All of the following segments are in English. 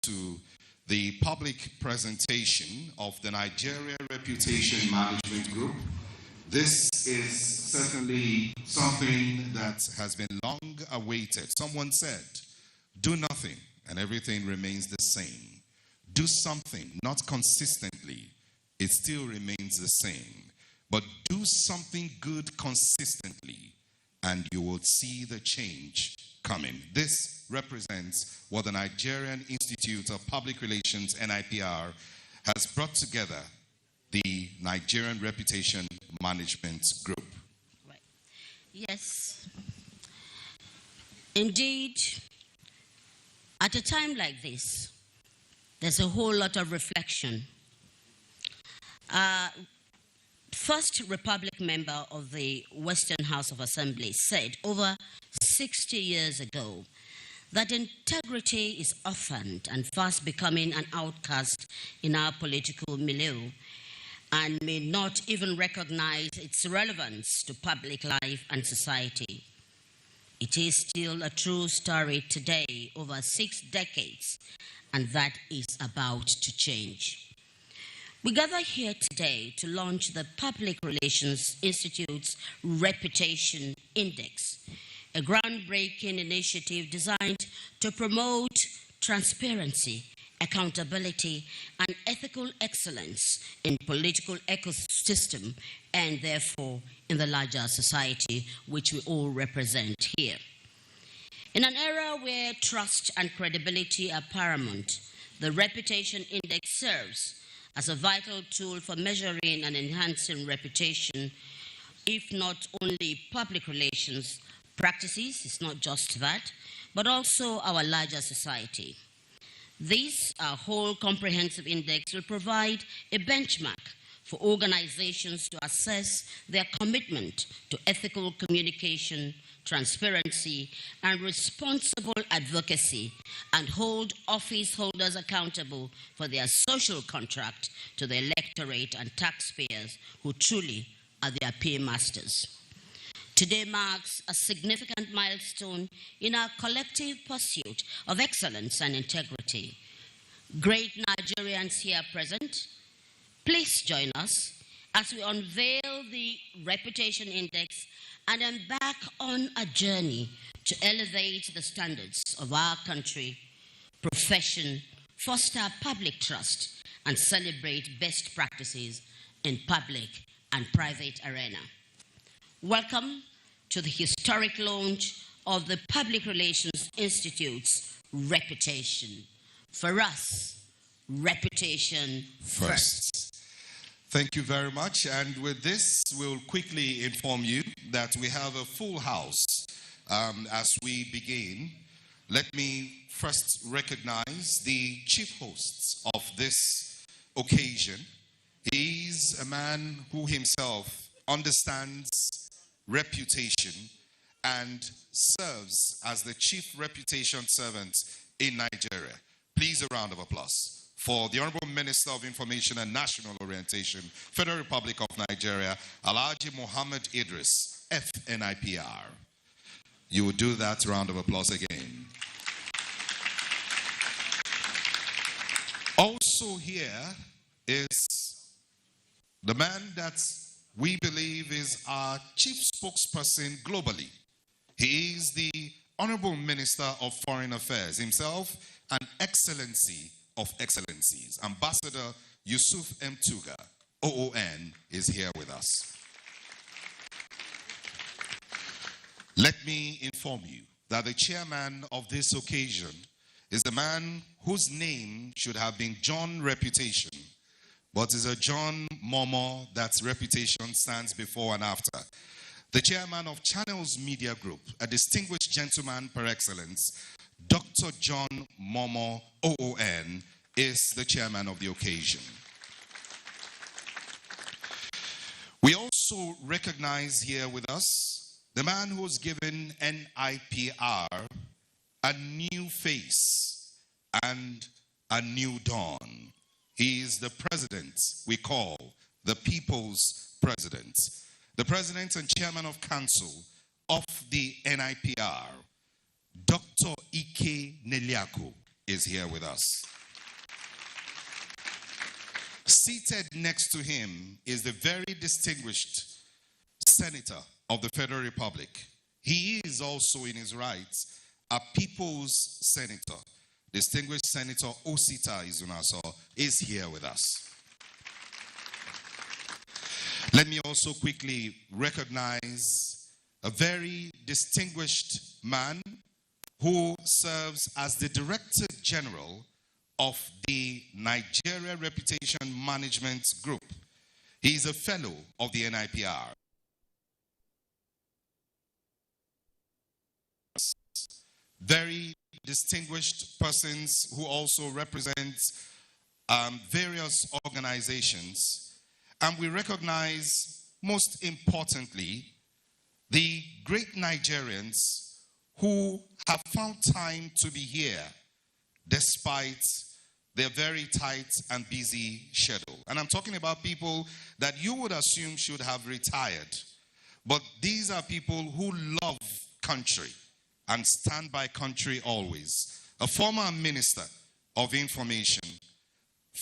to the public presentation of the Nigerian Reputation Management Group. This is certainly something that has been long awaited. Someone said, do nothing and everything remains the same. Do something, not consistently, it still remains the same. But do something good consistently and you will see the change coming. This represents what the Nigerian Institute of Public Relations, NIPR, has brought together the Nigerian Reputation Management Group. Right. Yes. Indeed, at a time like this, there's a whole lot of reflection. First Republic member of the Western House of Assembly said over 60 years ago that integrity is orphaned and fast becoming an outcast in our political milieu and may not even recognize its relevance to public life and society. It is still a true story today, over 6 decades, and that is about to change. We gather here today to launch the Public Relations Institute's Reputation Index, a groundbreaking initiative designed to promote transparency, accountability, and ethical excellence in political ecosystem and therefore in the larger society which we all represent here. In an era where trust and credibility are paramount, the Reputation Index serves as a vital tool for measuring and enhancing reputation, if not only public relations practices, it's not just that, but also our larger society. This whole comprehensive index will provide a benchmark for organizations to assess their commitment to ethical communication, transparency, and responsible advocacy, and hold office holders accountable for their social contract to the electorate and taxpayers who truly are their paymasters. Today marks a significant milestone in our collective pursuit of excellence and integrity. Great Nigerians here present, please join us as we unveil the Reputation Index and embark on a journey to elevate the standards of our country, profession, foster public trust, and celebrate best practices in public and private arena. Welcome to the historic launch of the Public Relations Institute's Reputation. For us, reputation first. Thank you very much. And with this, we'll quickly inform you that we have a full house as we begin. Let me first recognize the chief hosts of this occasion. He's a man who himself understands reputation and serves as the chief reputation servant in Nigeria. Please, a round of applause for the Honorable Minister of Information and National Orientation, Federal Republic of Nigeria, Alhaji Muhammad Idris, FNIPR. You will do that round of applause again. Also here is the man that we believe is our chief spokesperson globally. He is the Honorable Minister of Foreign Affairs, himself an excellency of excellencies. Ambassador Yusuf M. Tuga, OON, is here with us. Let me inform you that the chairman of this occasion is the man whose name should have been John Reputation, but is a John Momo that's reputation stands before and after. The chairman of Channels Media Group, a distinguished gentleman par excellence, Dr. John Momo, OON, is the chairman of the occasion. We also recognize here with us the man who has given NIPR a new face and a new dawn. He is the president we call the People's President. The president and chairman of council of the NIPR, Dr. Ike Neliako, is here with us. Seated next to him is the very distinguished Senator of the Federal Republic. He is also in his rights a People's Senator. Distinguished Senator Osita Izunaso is here with us. Let me also quickly recognize a very distinguished man who serves as the Director General of the Nigeria Reputation Management Group. He is a fellow of the NIPR. Very distinguished persons who also represent various organizations. And we recognize, most importantly, the great Nigerians who have found time to be here despite their very tight and busy schedule. And I'm talking about people that you would assume should have retired. But these are people who love country and stand by country always. A former Minister of Information,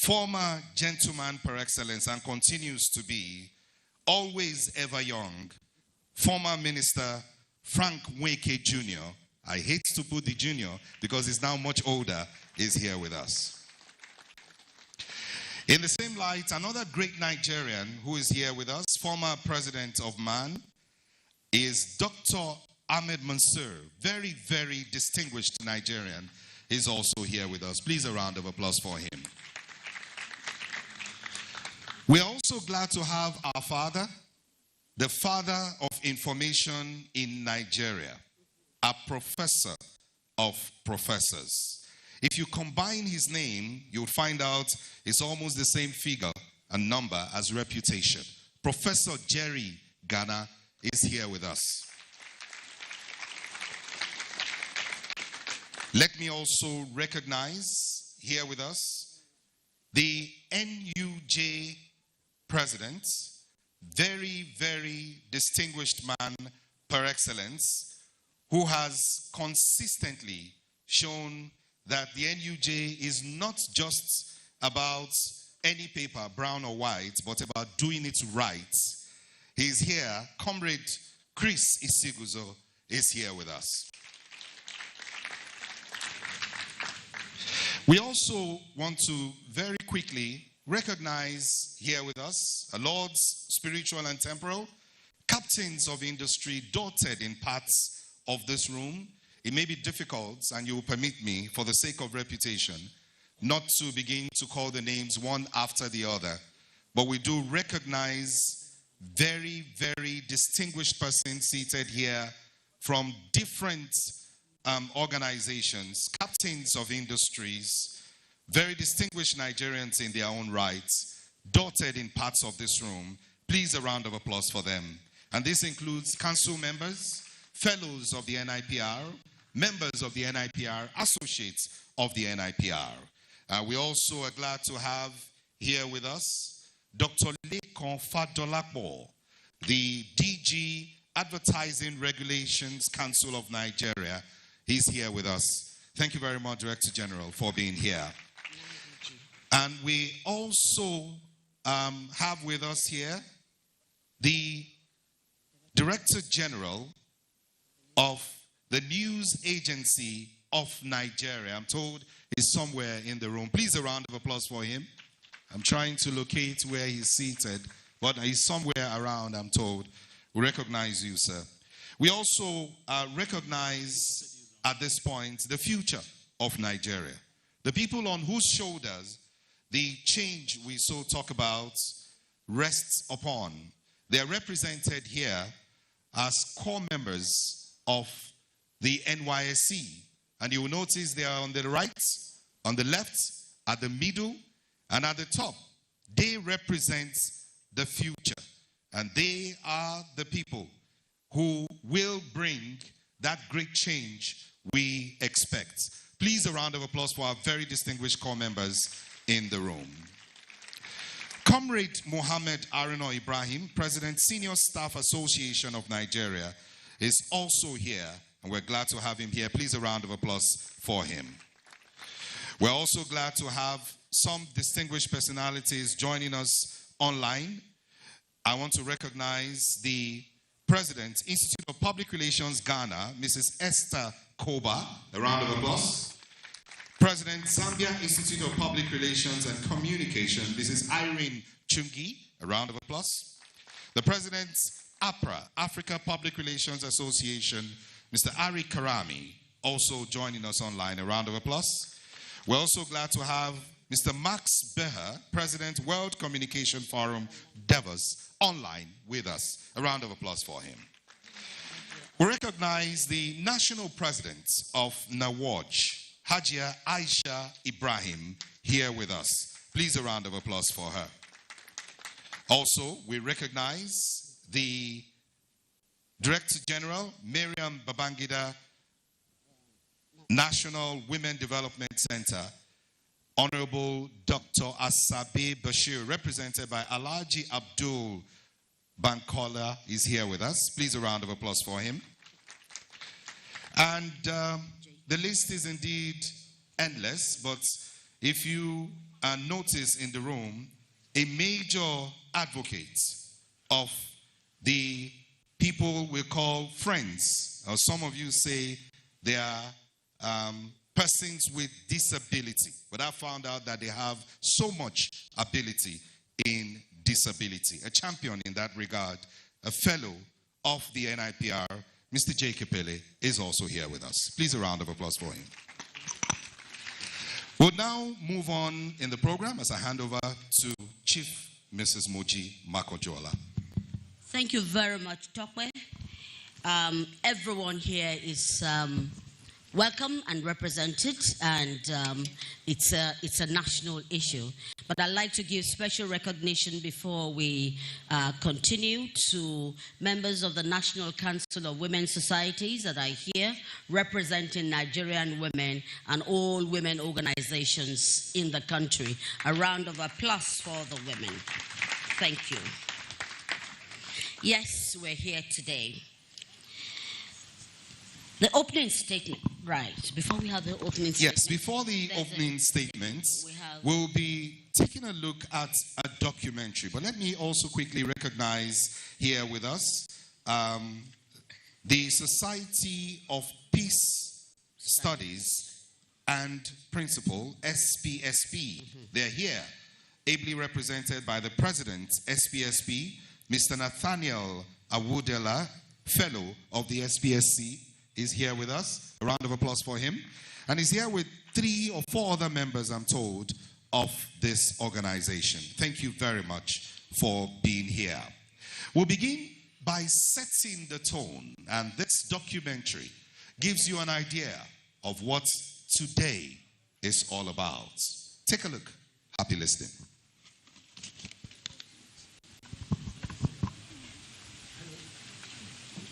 former gentleman par excellence and continues to be, always ever young, former Minister Frank Nweke Jr., I hate to put the junior because he's now much older, is here with us. In the same light, another great Nigerian who is here with us, former President of MAN, is Dr. Ahmed Mansour, very, very distinguished Nigerian, is also here with us. Please a round of applause for him. We are also glad to have our father, the father of information in Nigeria, a professor of professors. If you combine his name, you'll find out it's almost the same figure and number as reputation. Professor Jerry Ghana is here with us. Let me also recognize here with us the NUJ president, very, very distinguished man par excellence, who has consistently shown that the NUJ is not just about any paper, brown or white, but about doing it right. He's here. Comrade Chris Isiguzo is here with us. We also want to very quickly recognize here with us lords, spiritual and temporal, captains of industry dotted in parts of this room. It may be difficult, and you will permit me, for the sake of reputation, not to begin to call the names one after the other, but we do recognize very, very distinguished persons seated here from different organizations, captains of industries, very distinguished Nigerians in their own rights, dotted in parts of this room. Please a round of applause for them. And this includes council members, fellows of the NIPR, members of the NIPR, associates of the NIPR. We also are glad to have here with us Dr. Lekon Fadolapo, the DG Advertising Regulations Council of Nigeria. He's here with us. Thank you very much, Director General, for being here. And we also have with us here the Director General of the News Agency of Nigeria. I'm told he's somewhere in the room. Please a round of applause for him. I'm trying to locate where he's seated, but he's somewhere around, I'm told. We recognize you, sir. We also recognize at this point the future of Nigeria. The people on whose shoulders the change we so talk about rests upon. They are represented here as core members of the NYSC. And you will notice they are on the right, on the left, at the middle, and at the top. They represent the future. And they are the people who will bring that great change we expect. Please a round of applause for our very distinguished core members in the room. Comrade Mohammed Arino Ibrahim, President, Senior Staff Association of Nigeria, is also here, and we're glad to have him here. Please a round of applause for him. We're also glad to have some distinguished personalities joining us online. I want to recognize the President, Institute of Public Relations, Ghana, Mrs. Esther Koba. A round of applause. President, Zambia Institute of Public Relations and Communication, Mrs. Irene Chungi. A round of applause. The President, APRA, Africa Public Relations Association, Mr. Ari Karami, also joining us online. A round of applause. We're also glad to have Mr. Max Beher, President, World Communication Forum, Davos, online with us. A round of applause for him. We recognize the National President of NAWOJ, Hajia Aisha Ibrahim, here with us. Please, a round of applause for her. Also, we recognize the Director General, Miriam Babangida, National Women Development Center, Honorable Dr. Asabe Bashir, represented by Alhaji Abdul Bankola, is here with us. Please, a round of applause for him. And the list is indeed endless, but if you notice in the room, a major advocate of the people we call friends, or some of you say they are persons with disability, but I found out that they have so much ability in disability. A champion in that regard, a fellow of the NIPR, Mr. J. Kepele, is also here with us. Please, a round of applause for him. We'll now move on in the program as I hand over to Chief Mrs. Moji Makojola. Thank you very much, Tokwe. Everyone here is welcome and represented, and it's a national issue. But I'd like to give special recognition before we continue to members of the National Council of Women Societies that are here representing Nigerian women and all women organizations in the country. A round of applause for the women. Thank you. Yes, we're here today. The opening statement, right, before we have the opening statement. Yes, before the opening statement, we'll be taking a look at a documentary. But let me also quickly recognize here with us the Society of Peace Studies and Principle, SPSP. They're here, ably represented by the President, SPSP, Mr. Nathaniel Awudela, Fellow of the SPSC, is here with us. A round of applause for him. And he's here with 3 or 4 other members, I'm told, of this organization. Thank you very much for being here. We'll begin by setting the tone, and this documentary gives you an idea of what today is all about. Take a look. Happy listening.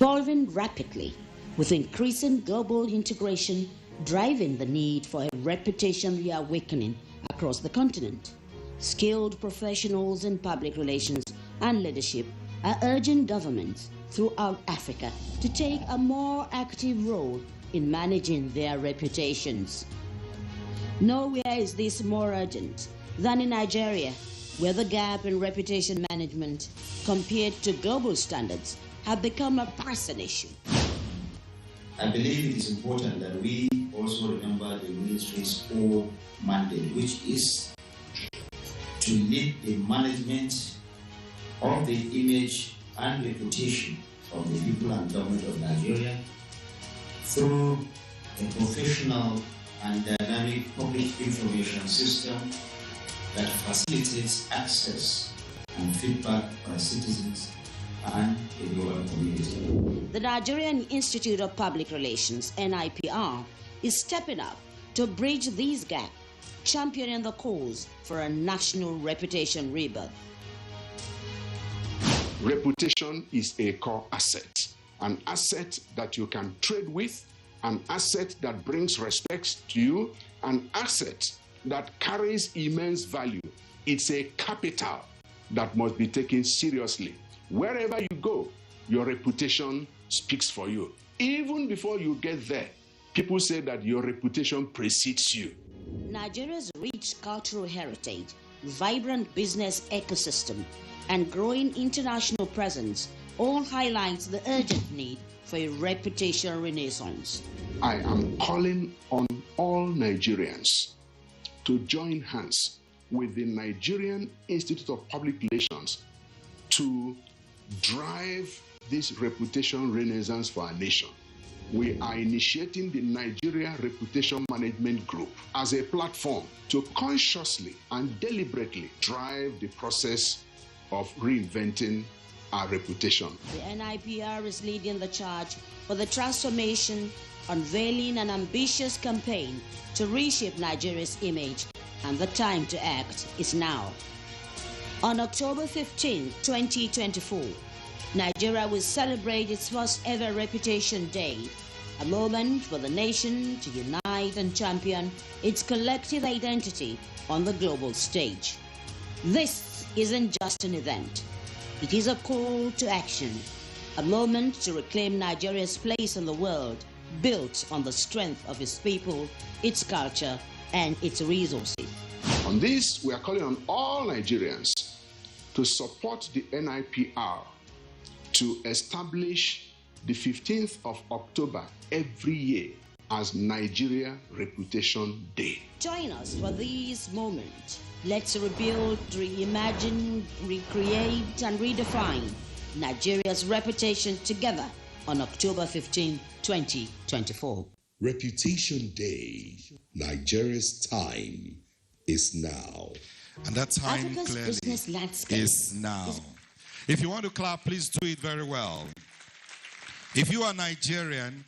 Evolving rapidly, with increasing global integration driving the need for a reputation reawakening across the continent. Skilled professionals in public relations and leadership are urging governments throughout Africa to take a more active role in managing their reputations. Nowhere is this more urgent than in Nigeria, where the gap in reputation management compared to global standards have become a pressing issue. I believe it is important that we also remember the ministry's core mandate, which is to lead the management of the image and reputation of the people and government of Nigeria through a professional and dynamic public information system that facilitates access and feedback by citizens and the global community. The Nigerian Institute of Public Relations, NIPR, is stepping up to bridge these gaps, championing the cause for a national reputation rebirth. Reputation is a core asset, an asset that you can trade with, an asset that brings respect to you, an asset that carries immense value. It's a capital that must be taken seriously. Wherever you go, your reputation speaks for you. Even before you get there, people say that your reputation precedes you. Nigeria's rich cultural heritage, vibrant business ecosystem, and growing international presence all highlights the urgent need for a reputation renaissance. I am calling on all Nigerians to join hands with the Nigerian Institute of Public Relations to drive this reputation renaissance for our nation. We are initiating the Nigeria Reputation Management Group as a platform to consciously and deliberately drive the process of reinventing our reputation. The NIPR is leading the charge for the transformation, unveiling an ambitious campaign to reshape Nigeria's image, and the time to act is now. On October 15, 2024, Nigeria will celebrate its first ever Reputation Day, a moment for the nation to unite and champion its collective identity on the global stage. This isn't just an event. It is a call to action, a moment to reclaim Nigeria's place in the world, built on the strength of its people, its culture, and its resources. On this, we are calling on all Nigerians to support the NIPR to establish the 15th of October every year as Nigeria Reputation Day. Join us for this moment. Let's rebuild, reimagine, recreate, and redefine Nigeria's reputation together on October 15, 2024. Reputation Day. Nigeria's time is now. And that time Africa's clearly business landscape is now. If you want to clap, please do it very well. If you are Nigerian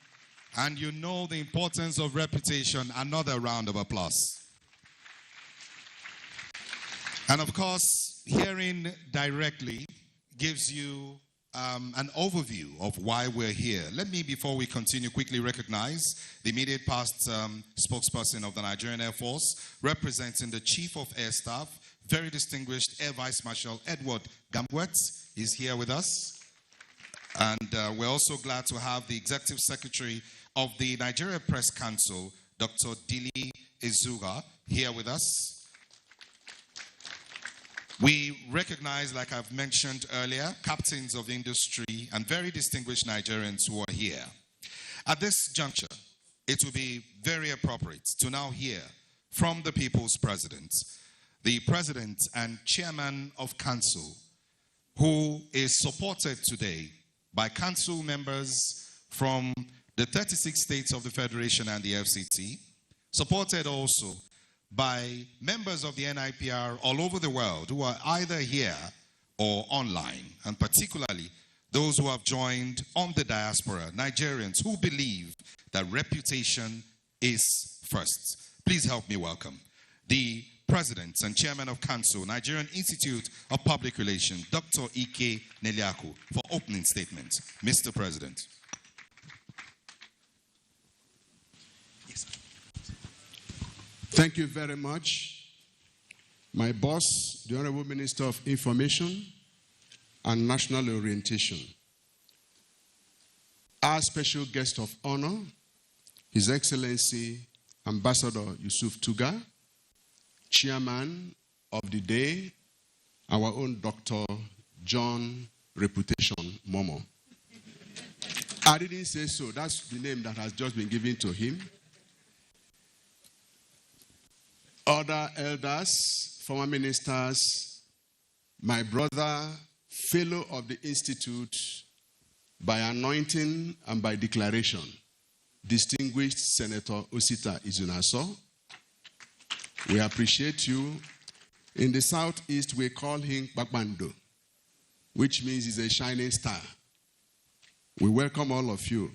and you know the importance of reputation, another round of applause. And of course, hearing directly gives you an overview of why we're here. Let me, before we continue, quickly recognize the immediate past spokesperson of the Nigerian Air Force, representing the Chief of Air Staff, very distinguished Air Vice Marshal Edward Gambwet is here with us. And we're also glad to have the Executive Secretary of the Nigeria Press Council, Dr. Dili Ezuga, here with us. We recognize, like I've mentioned earlier, captains of industry and very distinguished Nigerians who are here. At this juncture, it will be very appropriate to now hear from the People's President, the President and Chairman of Council, who is supported today by Council members from the 36 states of the Federation and the FCT, supported also by members of the NIPR all over the world who are either here or online, and particularly those who have joined on the diaspora, Nigerians who believe that reputation is first. Please help me welcome the President and Chairman of Council, Nigerian Institute of Public Relations, Dr. Ike Neliaku, for opening statements. Mr. President. Thank you very much, my boss, the Honorable Minister of Information and National Orientation. Our special guest of honor, His Excellency Ambassador Yusuf Tuga, Chairman of the day, our own Dr. John Reputation Momo. I didn't say so. That's the name that has just been given to him. Other elders, former ministers, my brother, fellow of the Institute by anointing and by declaration, distinguished Senator Osita Izunaso. We appreciate you. In the southeast, we call him Bakbando, which means he's a shining star. We welcome all of you.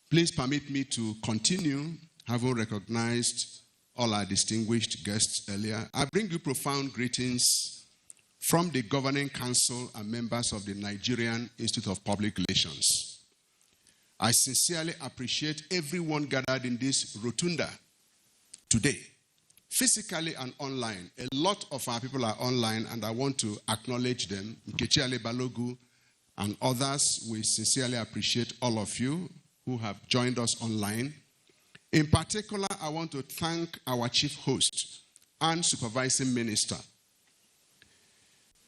Please permit me to continue, having recognized all our distinguished guests earlier. I bring you profound greetings from the Governing Council and members of the Nigerian Institute of Public Relations. I sincerely appreciate everyone gathered in this rotunda today, physically and online. A lot of our people are online, and I want to acknowledge them. Nkechi Ale Balogu and others, we sincerely appreciate all of you who have joined us online. In particular, I want to thank our chief host and supervising minister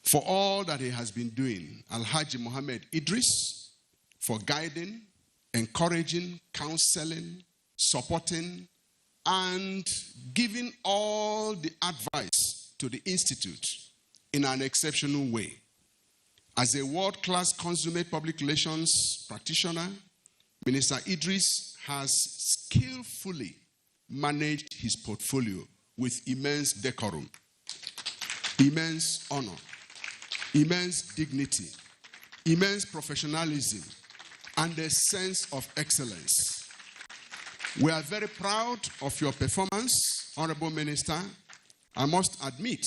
for all that he has been doing, Alhaji Mohammed Idris, for guiding, encouraging, counseling, supporting, and giving all the advice to the Institute in an exceptional way. As a world-class consummate public relations practitioner, Minister Idris has skillfully managed his portfolio with immense decorum, immense honor, immense dignity, immense professionalism, and a sense of excellence. We are very proud of your performance, Honorable Minister. I must admit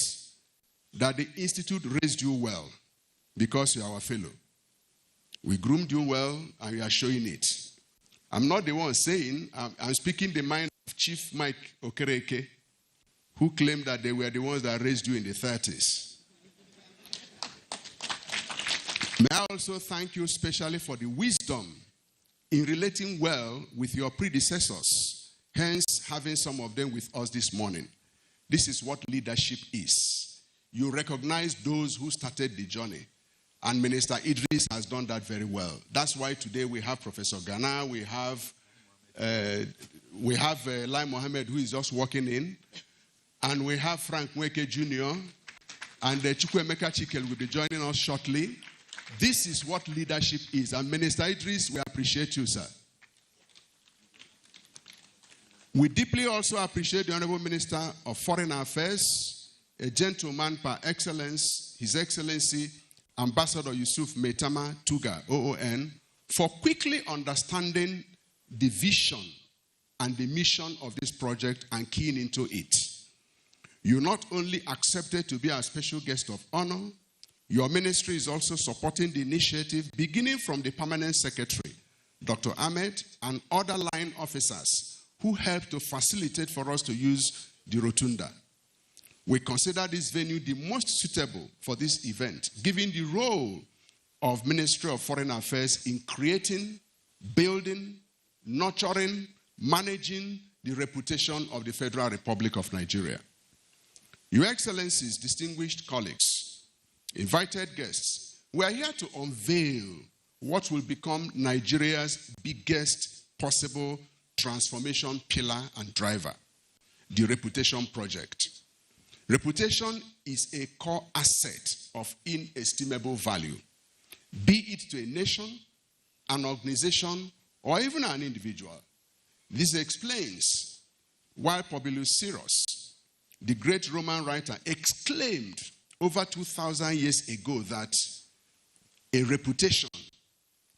that the Institute raised you well because you are our fellow. We groomed you well and we are showing it. I'm not the one saying, I'm speaking the mind of Chief Mike Okereke, who claimed that they were the ones that raised you in the 30s. May I also thank you especially for the wisdom in relating well with your predecessors, hence having some of them with us this morning. This is what leadership is. You recognize those who started the journey, and Minister Idris has done that very well. That's why today we have Professor Ghana, we have Lai Mohammed, who is just walking in, and we have Frank Mweke Jr., and Chukwemeka Chikel will be joining us shortly. This is what leadership is. And Minister Idris, we appreciate you, sir. We deeply also appreciate the Honorable Minister of Foreign Affairs, a gentleman par excellence, His Excellency, Ambassador Yusuf Maitama Tuga, OON, for quickly understanding the vision and the mission of this project and keying into it. You not only accepted to be our special guest of honor, your ministry is also supporting the initiative beginning from the Permanent Secretary, Dr. Ahmed, and other line officers who helped to facilitate for us to use the rotunda. We consider this venue the most suitable for this event, given the role of Ministry of Foreign Affairs in creating, building, nurturing, managing the reputation of the Federal Republic of Nigeria. Your Excellencies, distinguished colleagues, invited guests, we are here to unveil what will become Nigeria's biggest possible transformation pillar and driver, the Reputation Project. Reputation is a core asset of inestimable value, be it to a nation, an organization, or even an individual. This explains why Publius Syrus, the great Roman writer, exclaimed over 2,000 years ago that a reputation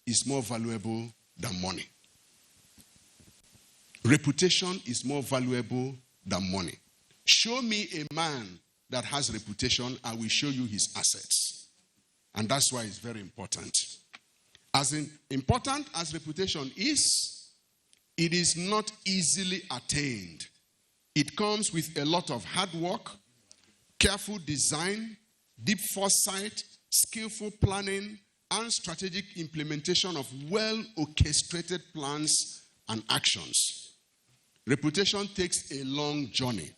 is more valuable than money. Reputation is more valuable than money. Show me a man that has reputation, I will show you his assets. And that's why it's very important. As important as reputation is, it is not easily attained. It comes with a lot of hard work, careful design, deep foresight, skillful planning, and strategic implementation of well-orchestrated plans and actions. Reputation takes a long journey.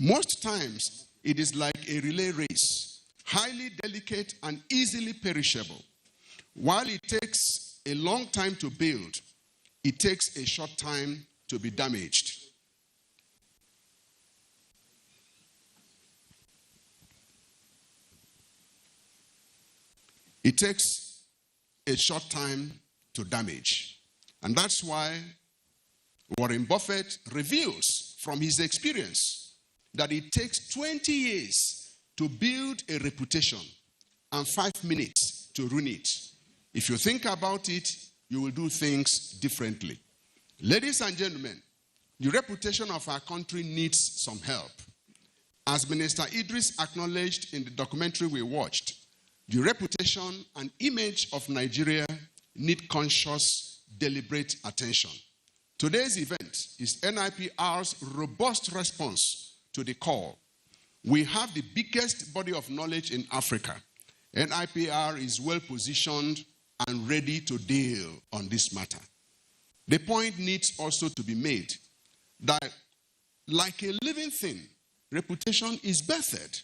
Most times, it is like a relay race, highly delicate and easily perishable. While it takes a long time to build, it takes a short time to be damaged. It takes a short time to damage. And that's why Warren Buffett reveals from his experience that it takes 20 years to build a reputation and 5 minutes to ruin it. If you think about it, you will do things differently. Ladies and gentlemen, the reputation of our country needs some help. As Minister Idris acknowledged in the documentary we watched, the reputation and image of Nigeria need conscious, deliberate attention. Today's event is NIPR's robust response to the call. We have the biggest body of knowledge in Africa. NIPR is well positioned and ready to deal on this matter. The point needs also to be made that like a living thing, reputation is birthed.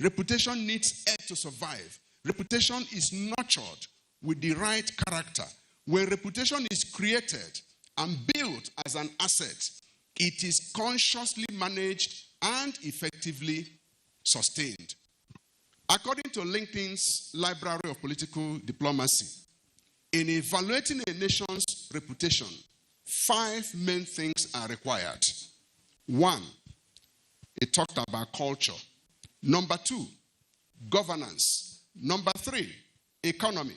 Reputation needs air to survive. Reputation is nurtured with the right character. When reputation is created and built as an asset, it is consciously managed and effectively sustained. According to LinkedIn's Library of Political Diplomacy, in evaluating a nation's reputation, 5 main things are required. 1, it talked about culture. Number 2, governance. Number 3, economy.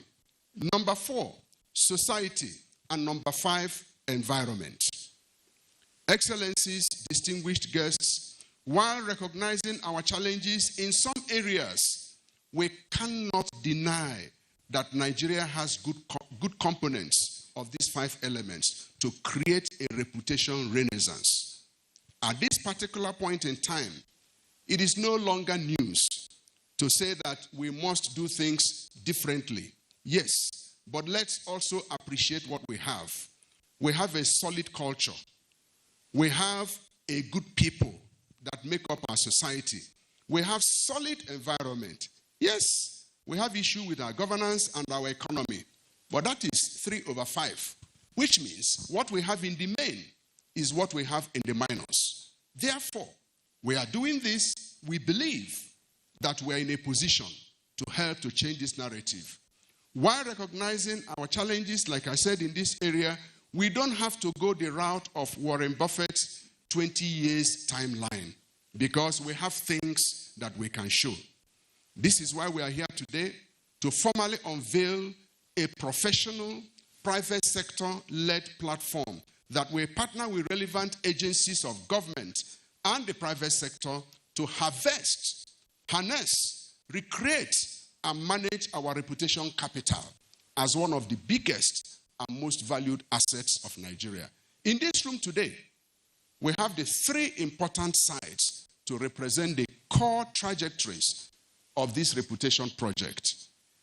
Number 4, society. And number 5, environment. Excellencies, distinguished guests, while recognizing our challenges in some areas, we cannot deny that Nigeria has good components of these 5 elements to create a reputation renaissance. At this particular point in time, it is no longer news to say that we must do things differently. Yes, but let's also appreciate what we have. We have a solid culture. We have a good people that make up our society. We have solid environment. Yes, we have issue with our governance and our economy, but that is 3/5, which means what we have in the main is what we have in the minors. Therefore, we are doing this. We believe that we are in a position to help to change this narrative. While recognizing our challenges, like I said, in this area, we don't have to go the route of Warren Buffett's 20 years timeline because we have things that we can show. This is why we are here today to formally unveil a professional, private sector-led platform that will partner with relevant agencies of government and the private sector to harvest, harness, recreate, and manage our reputation capital as one of the biggest and most valued assets of Nigeria. In this room today, we have the 3 important sides to represent the core trajectories of this reputation project.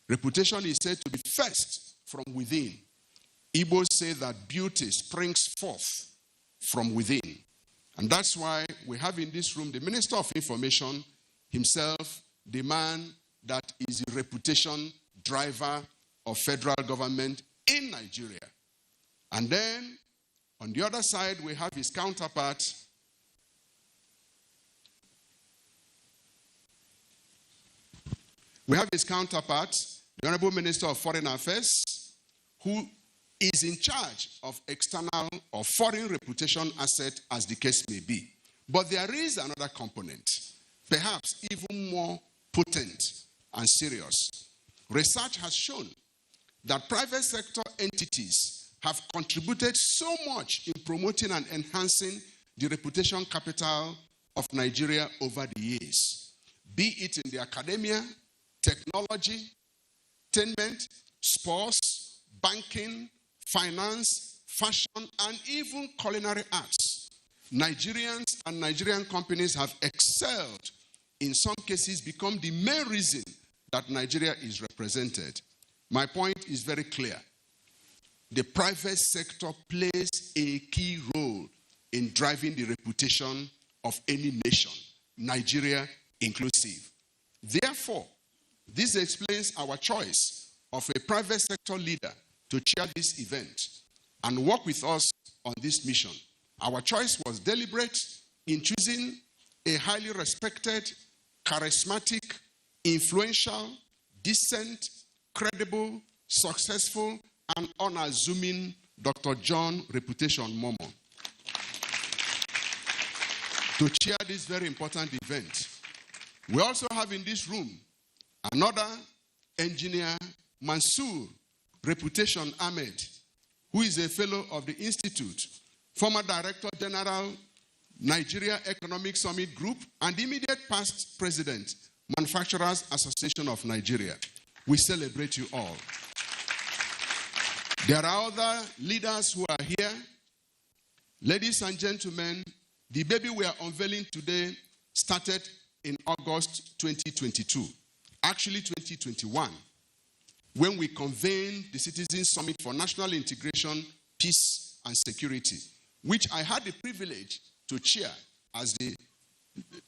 Reputation is said to be first from within. Igbos say that beauty springs forth from within. And that's why we have in this room the Minister of Information himself, the man that is the reputation driver of federal government in Nigeria. And then, on the other side, we have his counterpart, the Honorable Minister of Foreign Affairs, who is in charge of external or foreign reputation asset, as the case may be. But there is another component, perhaps even more potent and serious. Research has shown that private sector entities have contributed so much in promoting and enhancing the reputation capital of Nigeria over the years, be it in the academia, technology, entertainment, sports, banking, finance, fashion, and even culinary arts. Nigerians and Nigerian companies have excelled, in some cases become the main reason that Nigeria is represented. My point is very clear. The private sector plays a key role in driving the reputation of any nation, Nigeria inclusive. Therefore, this explains our choice of a private sector leader to chair this event and work with us on this mission. Our choice was deliberate in choosing a highly respected, charismatic, influential, decent, credible, successful, and unassuming Dr. John Reputation Momo to chair this very important event. We also have in this room another engineer, Mansour Reputation Ahmed, who is a fellow of the Institute, former Director General, Nigeria Economic Summit Group, and immediate past president, Manufacturers Association of Nigeria. We celebrate you all. There are other leaders who are here. Ladies and gentlemen, the baby we are unveiling today started in August 2022, actually 2021, when we convened the Citizens Summit for National Integration, Peace, and Security, which I had the privilege to chair as the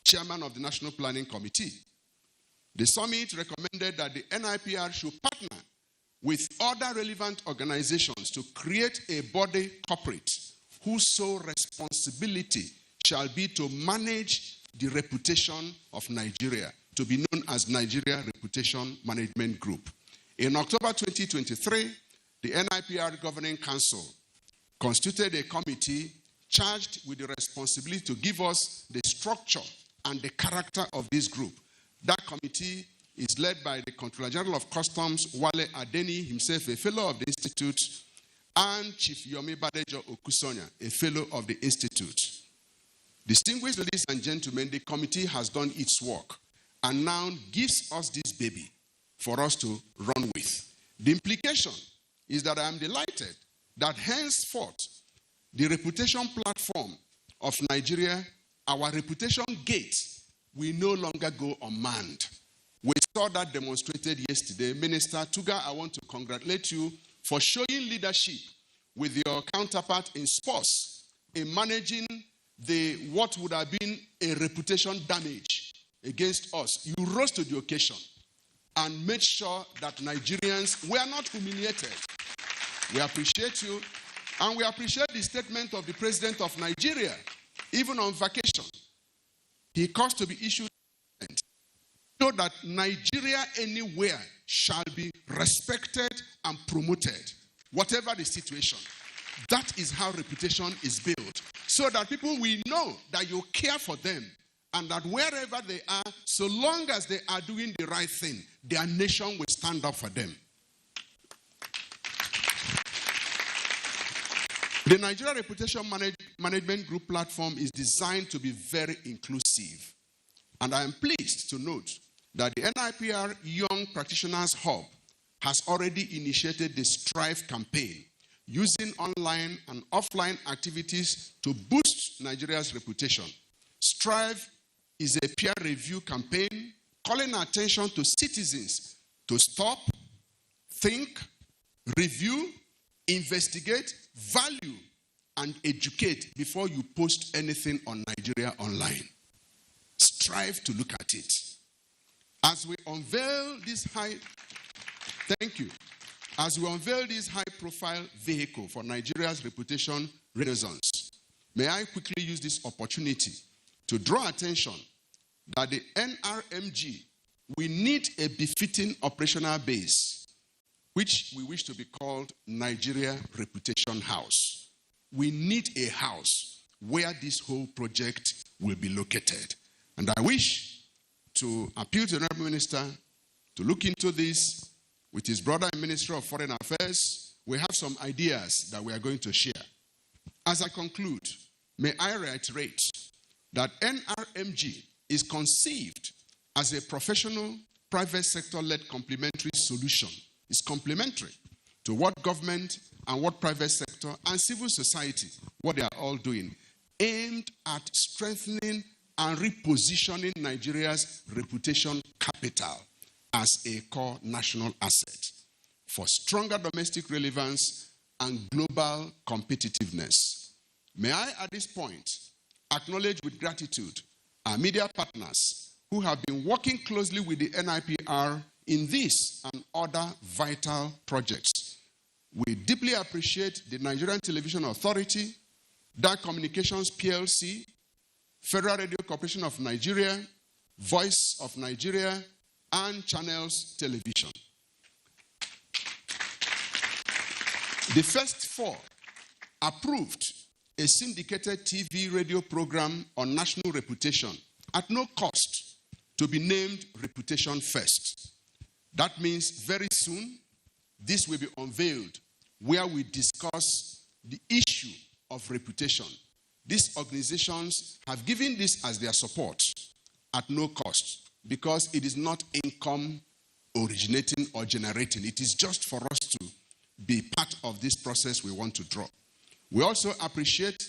chairman of the National Planning Committee. The summit recommended that the NIPR should partner with other relevant organizations to create a body corporate whose sole responsibility shall be to manage the reputation of Nigeria, to be known as Nigeria Reputation Management Group. In October 2023, the NIPR Governing Council constituted a committee charged with the responsibility to give us the structure and the character of this group. That committee is led by the Controller General of Customs, Wale Adeni, himself a fellow of the Institute, and Chief Yomi Badejo Okusonya, a fellow of the Institute. Distinguished ladies and gentlemen, the committee has done its work and now gives us this baby for us to run with. The implication is that I am delighted that henceforth, the reputation platform of Nigeria, our reputation gate, will no longer go unmanned. We saw that demonstrated yesterday. Minister Tuga, I want to congratulate you for showing leadership with your counterpart in sports in managing what would have been a reputation damage against us. You rose to the occasion and made sure that Nigerians were not humiliated. We appreciate you, and we appreciate the statement of the President of Nigeria, even on vacation. He caused to be issued so that Nigeria anywhere shall be respected and promoted, whatever the situation. That is how reputation is built, so that people will know that you care for them, and that wherever they are, so long as they are doing the right thing, their nation will stand up for them. The Nigeria Reputation Management Group platform is designed to be very inclusive. And I am pleased to note that the NIPR Young Practitioners Hub has already initiated the Strive campaign, using online and offline activities to boost Nigeria's reputation. Strive is a peer review campaign calling attention to citizens to stop, think, review, investigate, value, and educate before you post anything on Nigeria online. Strive to look at it. As we unveil this high-profile vehicle for Nigeria's reputation renaissance, may I quickly use this opportunity to draw attention that the NRMG, we need a befitting operational base, which we wish to be called Nigeria Reputation House. We need a house where this whole project will be located. And I wish to appeal to the Honorable Minister to look into this with his brother and Minister of Foreign Affairs. We have some ideas that we are going to share. As I conclude, may I reiterate that NRMG is conceived as a professional, private sector-led complementary solution. It's complementary to what government and what private sector and civil society, what they are all doing, aimed at strengthening and repositioning Nigeria's reputation capital as a core national asset for stronger domestic relevance and global competitiveness. May I, at this point, acknowledge with gratitude our media partners who have been working closely with the NIPR in this and other vital projects. We deeply appreciate the Nigerian Television Authority, DAG Communications PLC, Federal Radio Corporation of Nigeria, Voice of Nigeria, and Channels Television. The first four approved a syndicated TV radio program on national reputation at no cost to be named Reputation First. That means very soon this will be unveiled where we discuss the issue of reputation. These organizations have given this as their support at no cost because it is not income originating or generating. It is just for us to be part of this process we want to draw. We also appreciate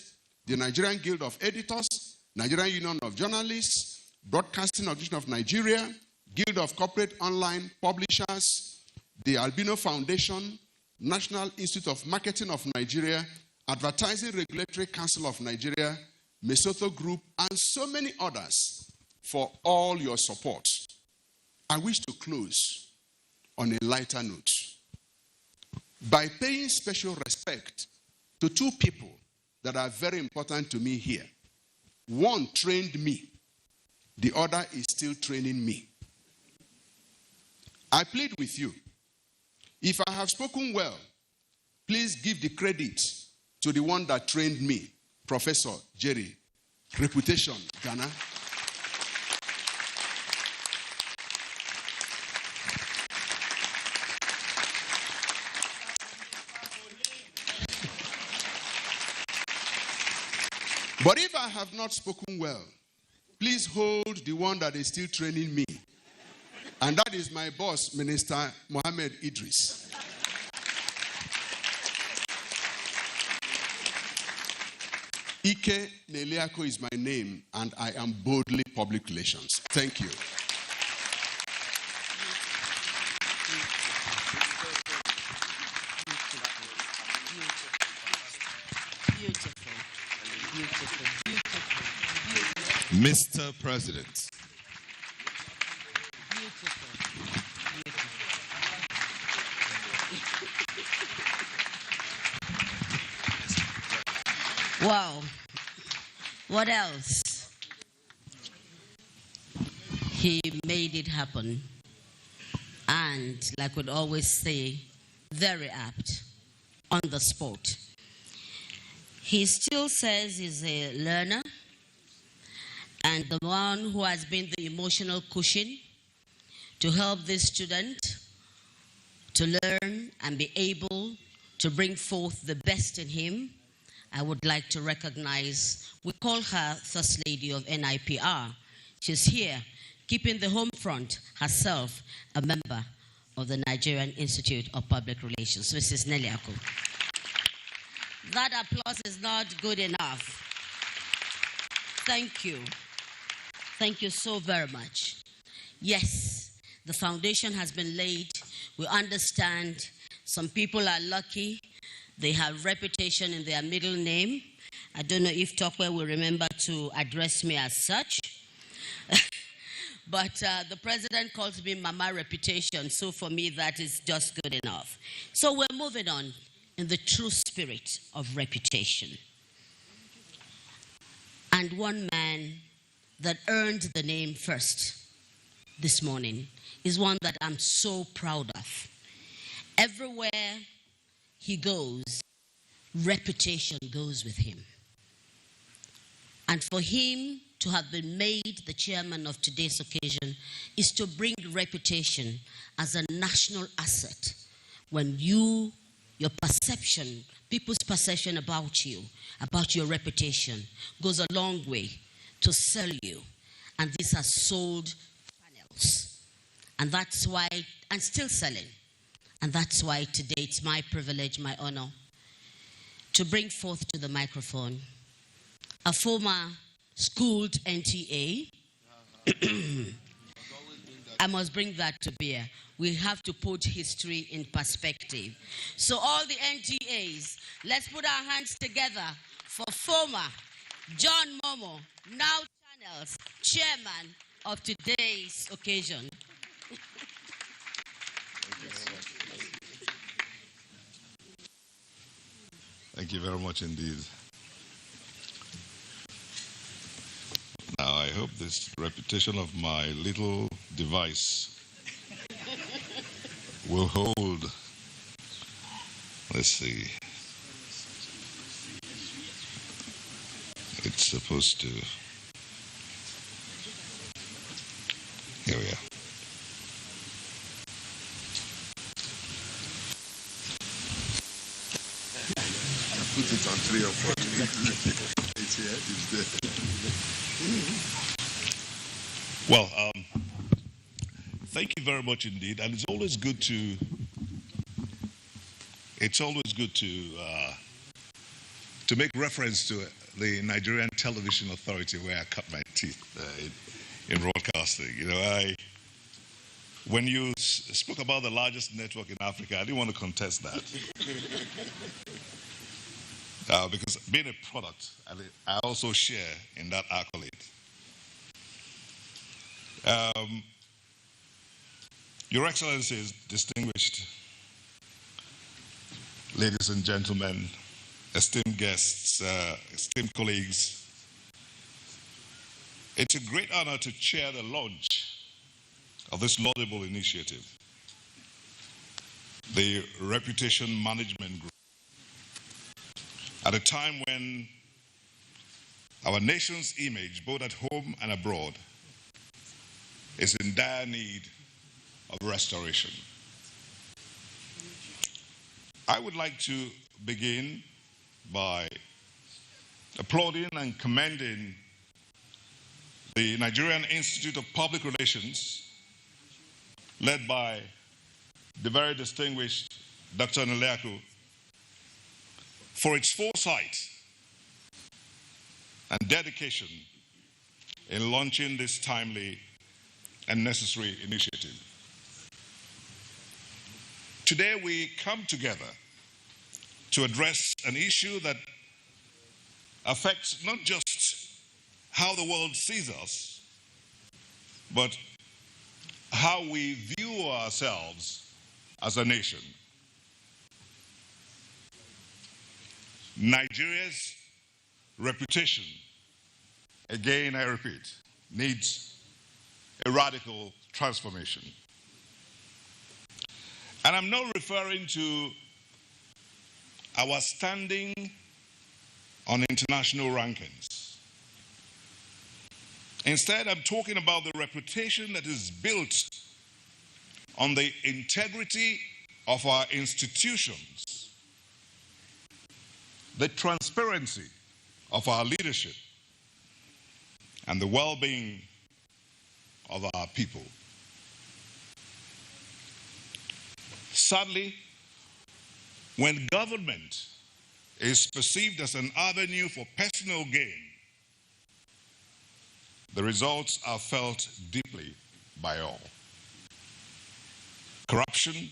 the Nigerian Guild of Editors, Nigerian Union of Journalists, Broadcasting Organization of Nigeria, Guild of Corporate Online Publishers, the Albino Foundation, National Institute of Marketing of Nigeria, Advertising Regulatory Council of Nigeria, Mesotho Group, and so many others for all your support. I wish to close on a lighter note by paying special respect to two people that are very important to me here. One trained me, the other is still training me. I plead with you, if I have spoken well, please give the credit to the one that trained me, Professor Jerry. Reputation, Ghana. But if I have not spoken well, please hold the one that is still training me. And that is my boss, Minister Mohammed Idris. Ike Neliako is my name, and I am boldly public relations. Thank you. Mr. President. Wow. What else? He made it happen. And, like we'd always say, very apt, on the spot. He still says he's a learner and the one who has been the emotional cushion to help this student to learn and be able to bring forth the best in him. I would like to recognize, we call her First Lady of NIPR. She's here, keeping the home front herself, a member of the Nigerian Institute of Public Relations, Mrs. Neliako. That applause is not good enough. Thank you. Thank you so very much. Yes, the foundation has been laid. We understand some people are lucky. They have reputation in their middle name. I don't know if Tokwe will remember to address me as such. But the president calls me Mama Reputation, so for me that is just good enough. So we're moving on in the true spirit of reputation. And one man that earned the name first this morning is one that I'm so proud of. Everywhere he goes, reputation goes with him. And for him to have been made the chairman of today's occasion is to bring reputation as a national asset. When your perception, people's perception about you, about your reputation, goes a long way to sell you. And this has sold panels. And that's why, and still selling. And that's why today it's my privilege, my honor, to bring forth to the microphone a former schooled NTA. I must bring that to bear. We have to put history in perspective. So all the NTAs, let's put our hands together for former John Momo, now Channels, chairman of today's occasion. Thank you very much indeed. Now, I hope this reputation of my little device will hold. Let's see. It's supposed to. Here we are. Put it on 3 or 4. It's here, it's there. Well, thank you very much indeed, and it's always good to make reference to the Nigerian Television Authority, where I cut my teeth in broadcasting. You know, when you spoke about the largest network in Africa, I didn't want to contest that. because being a product, I also share in that accolade. Your Excellencies, distinguished ladies and gentlemen, esteemed guests, esteemed colleagues, it's a great honor to chair the launch of this laudable initiative, the Reputation Management Group, at a time when our nation's image, both at home and abroad, is in dire need of restoration. I would like to begin by applauding and commending the Nigerian Institute of Public Relations, led by the very distinguished Dr. Nleaku, for its foresight and dedication in launching this timely and necessary initiative. Today we come together to address an issue that affects not just how the world sees us, but how we view ourselves as a nation. Nigeria's reputation, again I repeat, needs a radical transformation. And I'm not referring to our standing on international rankings. Instead, I'm talking about the reputation that is built on the integrity of our institutions, the transparency of our leadership, and the well-being of our people. Sadly, when government is perceived as an avenue for personal gain, the results are felt deeply by all. Corruption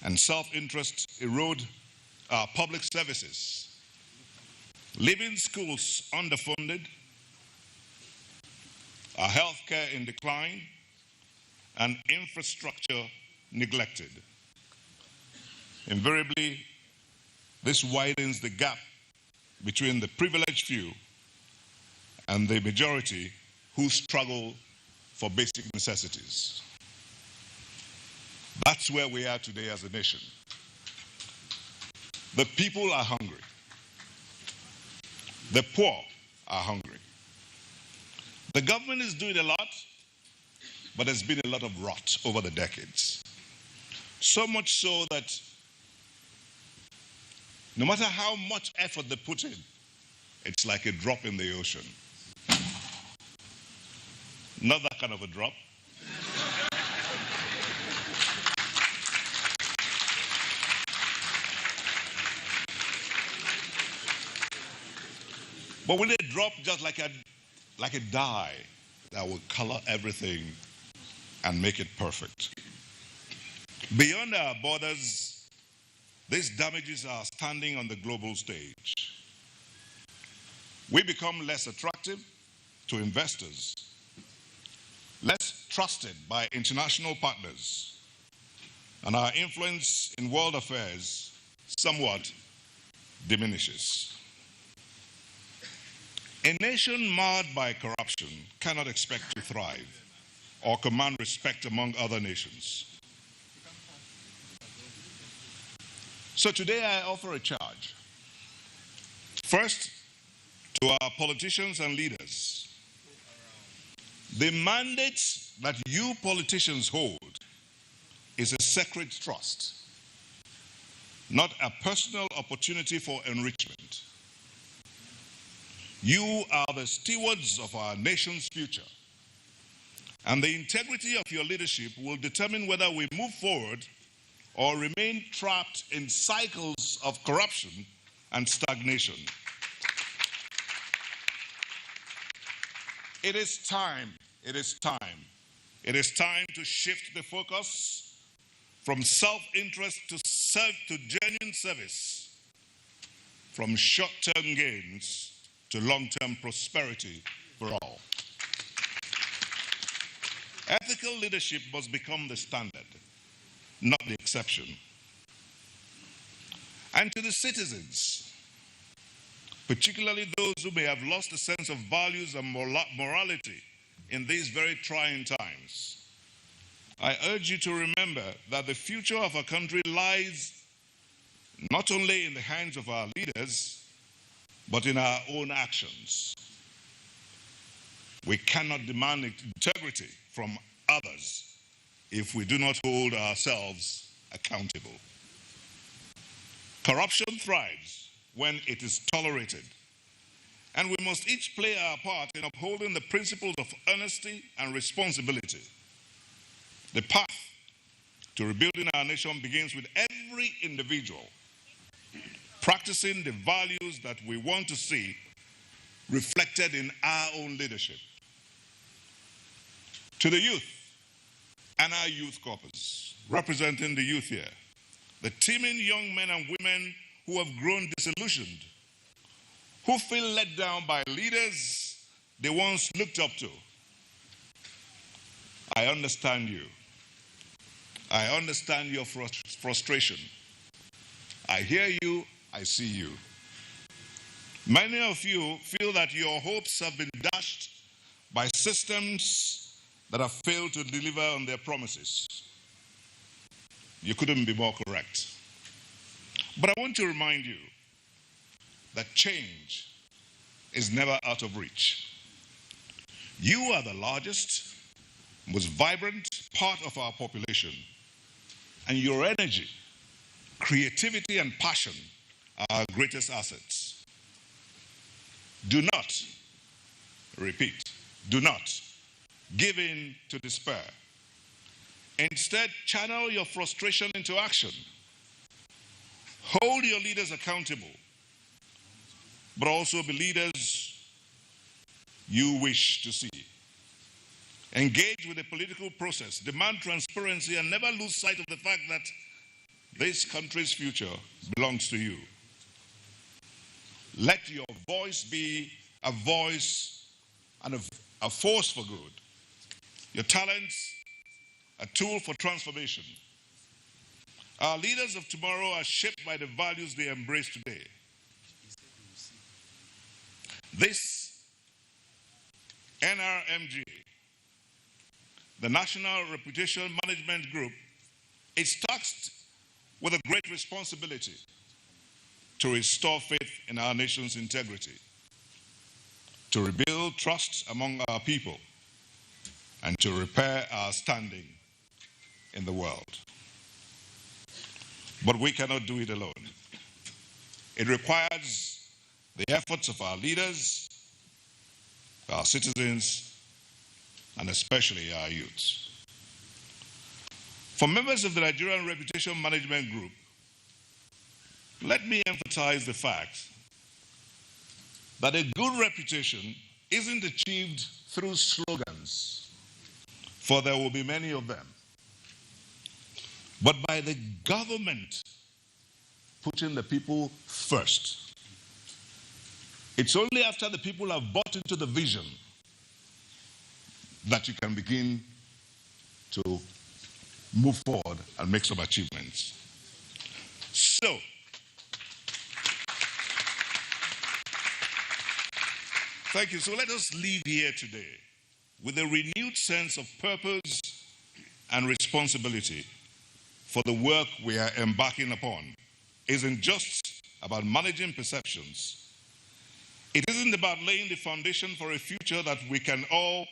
and self-interest erode our public services, leaving schools underfunded, our healthcare in decline, and infrastructure neglected. Invariably, this widens the gap between the privileged few and the majority who struggle for basic necessities. That's where we are today as a nation. The people are hungry. The poor are hungry. The government is doing a lot, but there's been a lot of rot over the decades. So much so that no matter how much effort they put in, it's like a drop in the ocean. Not that kind of a drop. But when they drop just like a dye that will color everything and make it perfect. Beyond our borders, this damages our standing on the global stage. We become less attractive to investors, less trusted by international partners, and our influence in world affairs somewhat diminishes. A nation marred by corruption cannot expect to thrive or command respect among other nations. So today I offer a charge. First, to our politicians and leaders. The mandate that you politicians hold is a sacred trust, not a personal opportunity for enrichment. You are the stewards of our nation's future, and the integrity of your leadership will determine whether we move forward or remain trapped in cycles of corruption and stagnation. It is time to shift the focus from self-interest to genuine service. from short-term gains to long-term prosperity for all. Ethical leadership must become the standard, not the exception. And to the citizens, particularly those who may have lost a sense of values and morality in these very trying times, I urge you to remember that the future of our country lies not only in the hands of our leaders, but in our own actions. We cannot demand integrity from others if we do not hold ourselves accountable. Corruption thrives when it is tolerated, and we must each play our part in upholding the principles of honesty and responsibility. The path to rebuilding our nation begins with every individual practicing the values that we want to see reflected in our own leadership. To the youth and our youth corpus, representing the youth here, the teeming young men and women who have grown disillusioned, who feel let down by leaders they once looked up to. I understand you. I understand your frustration. I hear you, I see you. Many of you feel that your hopes have been dashed by systems that have failed to deliver on their promises. You couldn't be more correct. But I want to remind you that change is never out of reach. You are the largest, most vibrant part of our population, and your energy, creativity, and passion are our greatest assets. Do not, repeat, do not give in to despair. Instead, channel your frustration into action. Hold your leaders accountable, but also be leaders you wish to see. Engage with the political process, demand transparency, and never lose sight of the fact that this country's future belongs to you. Let your voice be a voice and a force for good. Your talents, a tool for transformation. Our leaders of tomorrow are shaped by the values they embrace today. This NRMG, the National Reputation Management Group, is tasked with a great responsibility to restore faith in our nation's integrity, to rebuild trust among our people, and to repair our standing in the world. But we cannot do it alone. It requires the efforts of our leaders, our citizens, and especially our youths. For members of the Nigerian Reputation Management Group, let me emphasize the fact that a good reputation isn't achieved through slogans, for there will be many of them, but by the government putting the people first. It's only after the people have bought into the vision that you can begin to move forward and make some achievements. So, thank you. So let us leave here today with a renewed sense of purpose and responsibility for the work we are embarking upon. It isn't just about managing perceptions. It isn't about laying the foundation for a future that we can all,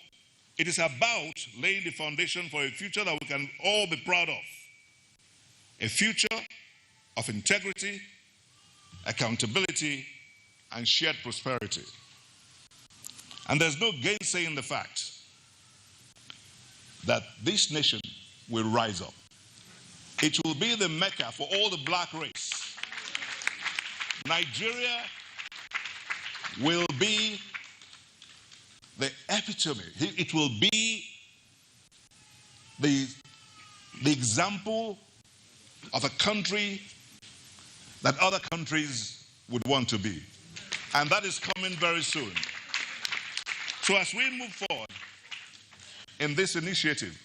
it is about laying the foundation for a future that we can all be proud of. A future of integrity, accountability, and shared prosperity. And there's no gainsaying the fact that this nation will rise up. It will be the Mecca for all the black race. Nigeria will be the epitome. It will be the example of a country that other countries would want to be. And that is coming very soon. So as we move forward in this initiative,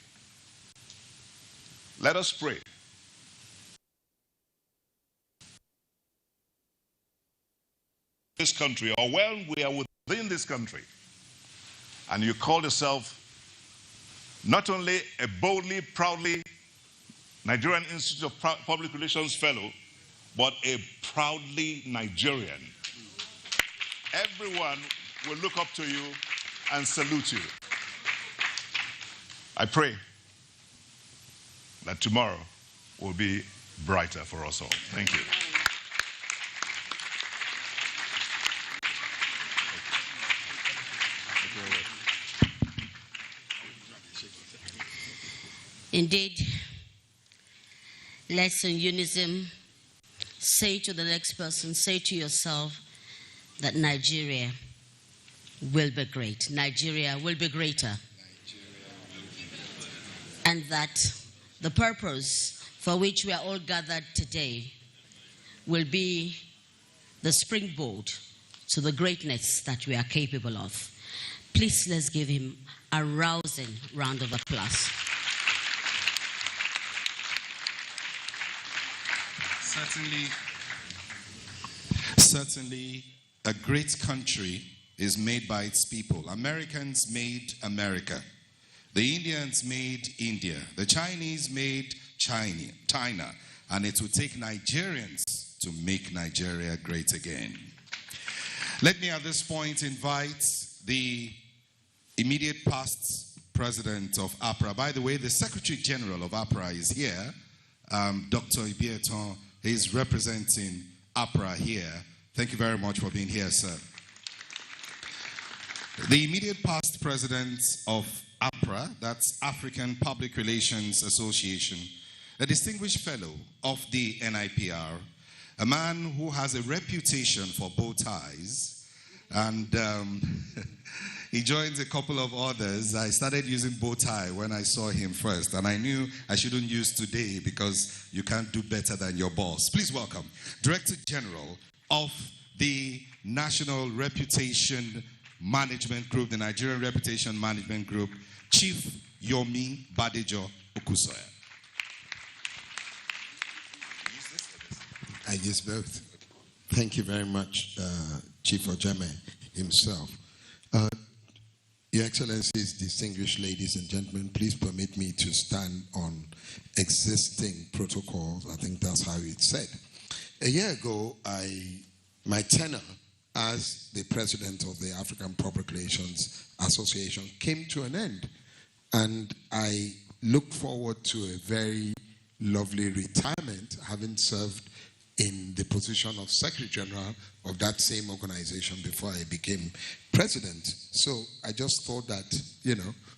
let us pray. This country, or when we are within this country, and you call yourself not only a boldly, proudly Nigerian Institute of Public Relations Fellow, but a proudly Nigerian. Everyone will look up to you and salute you. I pray that tomorrow will be brighter for us all. Thank you. Indeed, let's in unison say to the next person, say to yourself that Nigeria will be great. Nigeria will be greater. And that the purpose for which we are all gathered today will be the springboard to the greatness that we are capable of. Please, let's give him a rousing round of applause. Certainly, a great country is made by its people. Americans made America. The Indians made India. The Chinese made China. And it will take Nigerians to make Nigeria great again. Let me at this point invite the immediate past president of APRA. By the way, the Secretary General of APRA is here. Dr. Ibieton is representing APRA here. Thank you very much for being here, sir. The immediate past president of APRA, that's African Public Relations Association, a distinguished fellow of the NIPR, a man who has a reputation for bow ties, and he joins a couple of others. I started using bow tie when I saw him first, and I knew I shouldn't use today because you can't do better than your boss. Please welcome Director General of the National Reputation Management Group, the Nigerian Reputation Management Group, Chief Yomi Badejo Okusoya. I use both. Thank you very much, Chief Ojame himself. Your Excellencies, distinguished ladies and gentlemen, please permit me to stand on existing protocols. I think that's how it's said. A year ago, my tenure as the president of the African Public Relations Association came to an end. And I look forward to a very lovely retirement, having served in the position of Secretary General of that same organization before I became president. So I just thought that,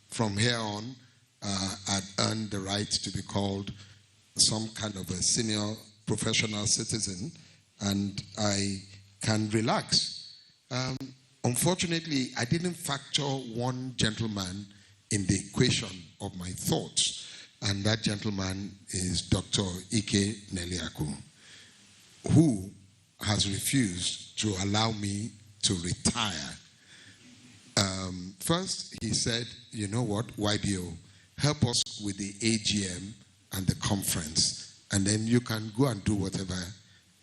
from here on, I'd earned the right to be called some kind of a senior professional citizen, and I can relax. Unfortunately, I didn't factor one gentleman in the equation of my thoughts, and that gentleman is Dr. Ike Neliaku, who has refused to allow me to retire. First, he said, you know what, YBO, help us with the AGM and the conference, and then you can go and do whatever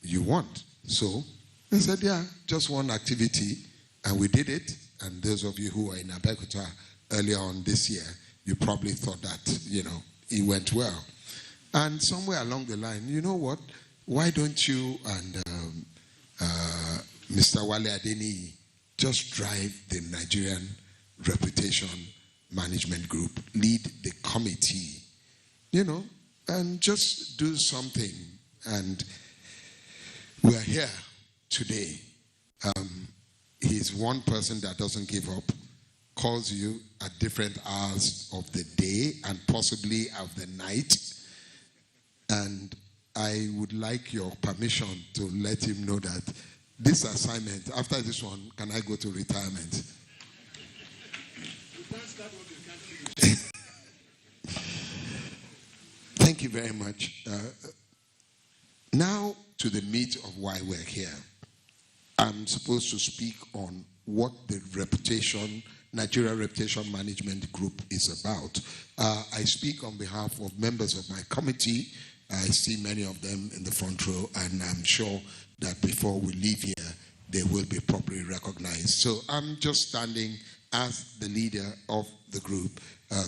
you want. So I said, yeah, just one activity, and we did it. And those of you who were in Abuja earlier on this year, you probably thought that, it went well. And somewhere along the line, you know what, why don't you and Mr. Wale Adeni just drive the Nigerian Reputation Management Group, lead the committee, and just do something. And we're here today. He's one person that doesn't give up, calls you at different hours of the day and possibly of the night. And I would like your permission to let him know that this assignment, after this one, can I go to retirement? Thank you very much. Now to the meat of why we're here. I'm supposed to speak on what the Nigeria Reputation Management Group is about. I speak on behalf of members of my committee. I see many of them in the front row, and I'm sure that before we leave here, they will be properly recognized. So I'm just standing as the leader of the group.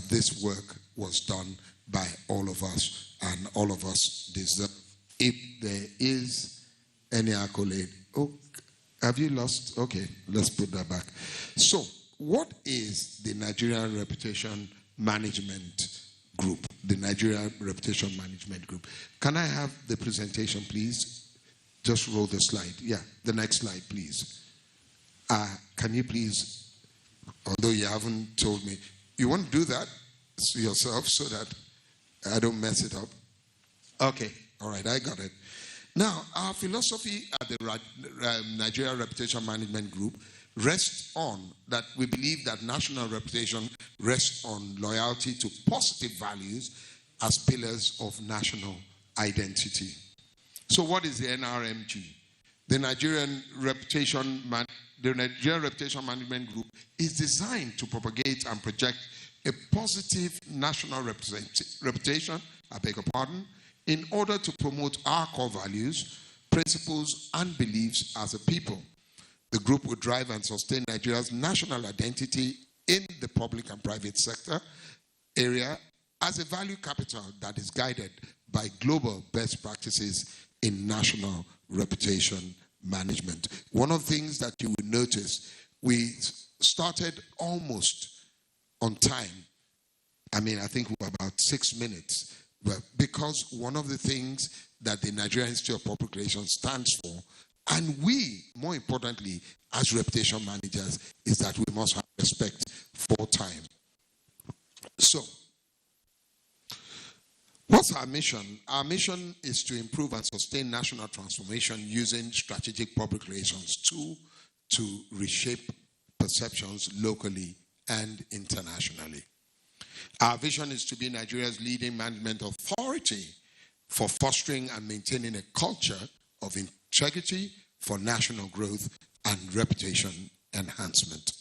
This work was done by all of us, and all of us deserve. If there is any accolade, oh, have you lost? Okay, let's put that back. So, what is the Nigerian Reputation Management Group? The Nigerian Reputation Management Group. Can I have the presentation, please? Just roll the slide. Yeah, the next slide, please. Can you please, although you haven't told me, you want to do that yourself so that I don't mess it up? Okay, all right, I got it. Now, our philosophy at the Nigeria Reputation Management Group rests on that we believe that national reputation rests on loyalty to positive values as pillars of national identity. So what is the NRMG? The Nigerian Reputation Management Group is designed to propagate and project a positive national reputation, I beg your pardon, in order to promote our core values, principles, and beliefs as a people. The group will drive and sustain Nigeria's national identity in the public and private sector area as a value capital that is guided by global best practices in national reputation management. One of the things that you will notice, we started almost on time. I think we were about 6 minutes. But because one of the things that the Nigerian Institute of Public Relations stands for, and we, more importantly, as reputation managers, is that we must have respect for time. So, what's our mission? Our mission is to improve and sustain national transformation using strategic public relations to reshape perceptions locally and internationally. Our vision is to be Nigeria's leading management authority for fostering and maintaining a culture of integrity for national growth and reputation enhancement.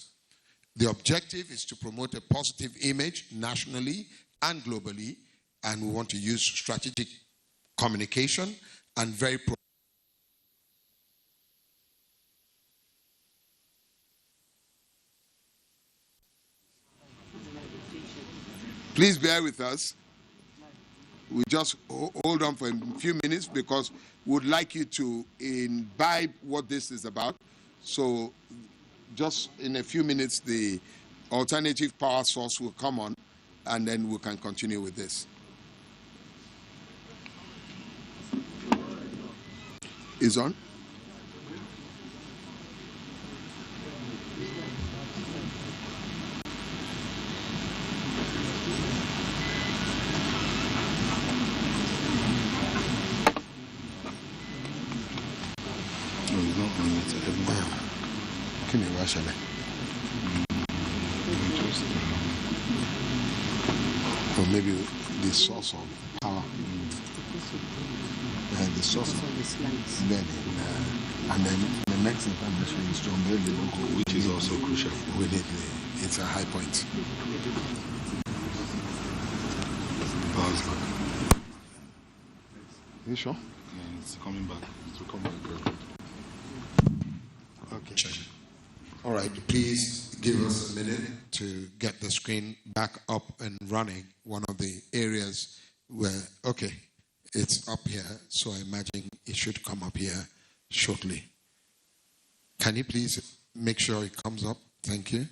The objective is to promote a positive image nationally and globally, and we want to use strategic communication and very Please bear with us. We just hold on for a few minutes because we would like you to imbibe what this is about. So just in a few minutes, the alternative power source will come on, and then we can continue with this. Is on? Or maybe the source of power. The source of and then the next information is to unveil the logo, which is also crucial. It's a high point. Are you sure? Yeah, it's coming back. It will come back. Okay. All right, please give us a minute to get the screen back up and running. One of the areas where, okay, it's up here, so I imagine it should come up here shortly. Can you please make sure it comes up? Thank you.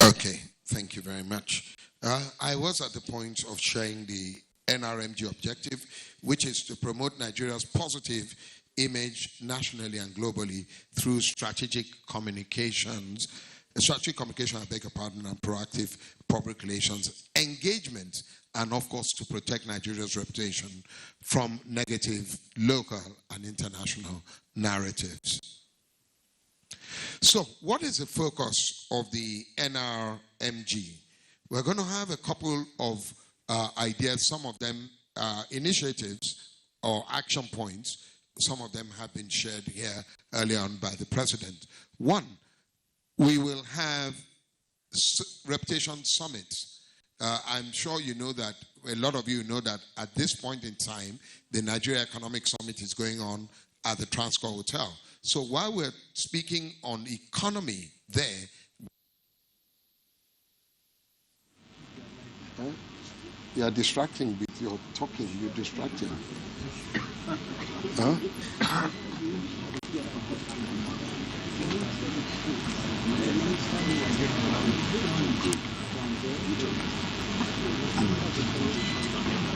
Okay, thank you very much. I was at the point of sharing the NRMG objective, which is to promote Nigeria's positive image nationally and globally through strategic communications strategic communication, I beg your pardon, and proactive public relations engagement, and of course to protect Nigeria's reputation from negative local and international narratives. So what is the focus of the NRMG? We're going to have a couple of ideas, some of them initiatives or action points. Some of them have been shared here earlier on by the President. One, we will have reputation summits. I'm sure you know that, a lot of you know that at this point in time, the Nigeria Economic Summit is going on at the Transcorp Hotel. So while we're speaking on economy there, you are distracting with your talking. You're distracting. Huh?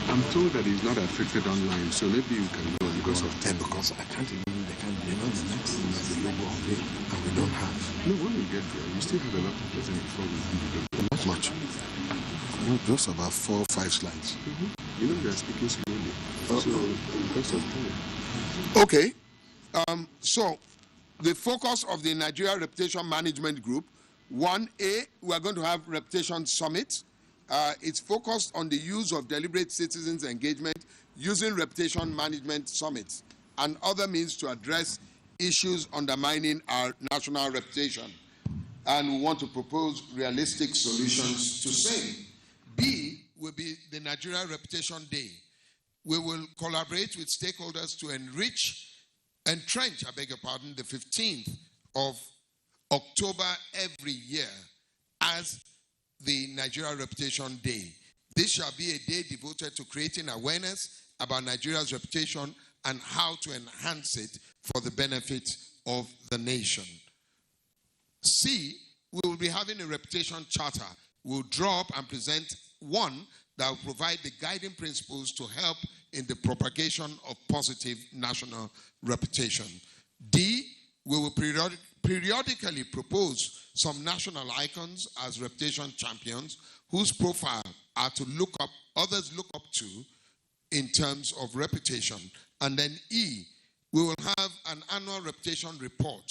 I'm told that he's not affected online, so maybe you can know because of time. because I can't even, they can't, you know, the next thing is the logo of it, and we don't have. No, when we get there, we still have a lot to present before we do the Not much. Those are about 4 or 5 slides. You know, they are speaking slowly. So, because of time. Okay. So, the focus of the Nigeria Reputation Management Group, 1A, we are going to have Reputation Summit. It's focused on the use of deliberate citizens engagement using reputation management summits and other means to address issues undermining our national reputation. And we want to propose realistic solutions to same. B will be the Nigeria Reputation Day. We will collaborate with stakeholders to entrench, I beg your pardon, the 15th of October every year as the Nigeria Reputation Day. This shall be a day devoted to creating awareness about Nigeria's reputation and how to enhance it for the benefit of the nation. C, we will be having a reputation charter. We'll draw up and present one that will provide the guiding principles to help in the propagation of positive national reputation. D, we will periodically propose some national icons as reputation champions whose profile are to look up, others look up to in terms of reputation. And then E, we will have an annual reputation report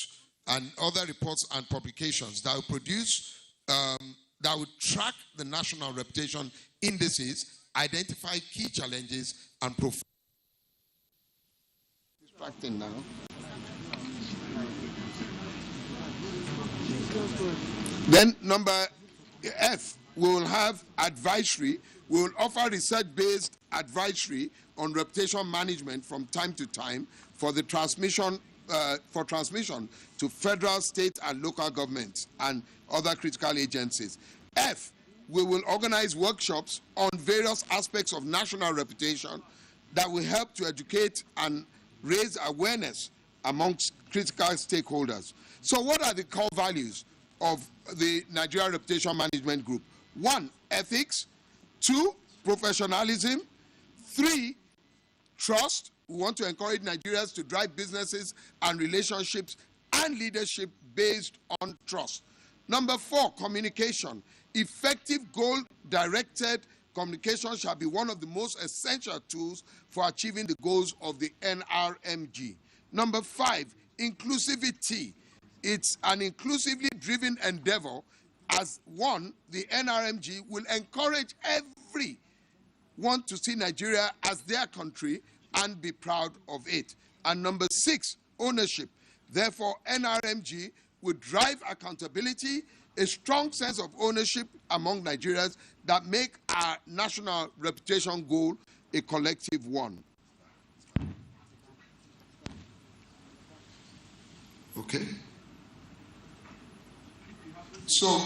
and other reports and publications that will produce, that will track the national reputation indices, identify key challenges, and profile. Distracting now. Then number F, we will have advisory. We will offer research-based advisory on reputation management from time to time for the transmission to federal, state, and local governments and other critical agencies. F, we will organize workshops on various aspects of national reputation that will help to educate and raise awareness amongst critical stakeholders. So what are the core values of the Nigeria Reputation Management Group? 1, ethics. 2, professionalism. 3, trust. We want to encourage Nigerians to drive businesses and relationships and leadership based on trust. Number 4, communication. Effective goal-directed communication shall be one of the most essential tools for achieving the goals of the NRMG. Number 5, inclusivity. It's an inclusively driven endeavor. As one, the NRMG will encourage everyone to see Nigeria as their country and be proud of it. And number 6, ownership. Therefore, NRMG will drive accountability, a strong sense of ownership among Nigerians that make our national reputation goal a collective one. Okay. So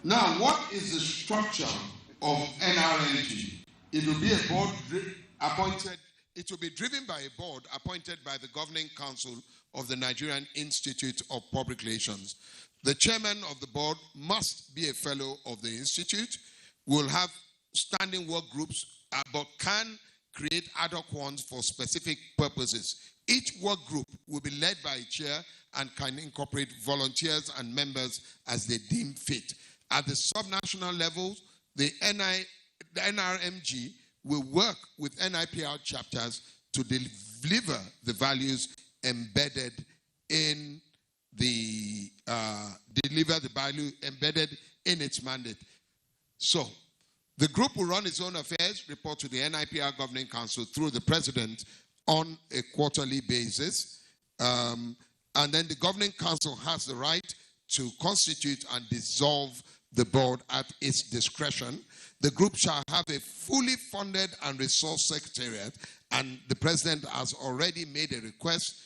now, what is the structure of NRMG? It will be a board appointed. It will be driven by a board appointed by the Governing Council of the Nigerian Institute of Public Relations. The chairman of the board must be a fellow of the institute. We'll have standing work groups, but can create ad hoc ones for specific purposes. Each work group will be led by a chair and can incorporate volunteers and members as they deem fit. At the subnational level, the NRMG will work with NIPR chapters to deliver the values embedded in the its mandate. So, the group will run its own affairs, report to the NIPR Governing Council through the president on a quarterly basis. And then the Governing Council has the right to constitute and dissolve the board at its discretion. The group shall have a fully funded and resourced secretariat, and the president has already made a request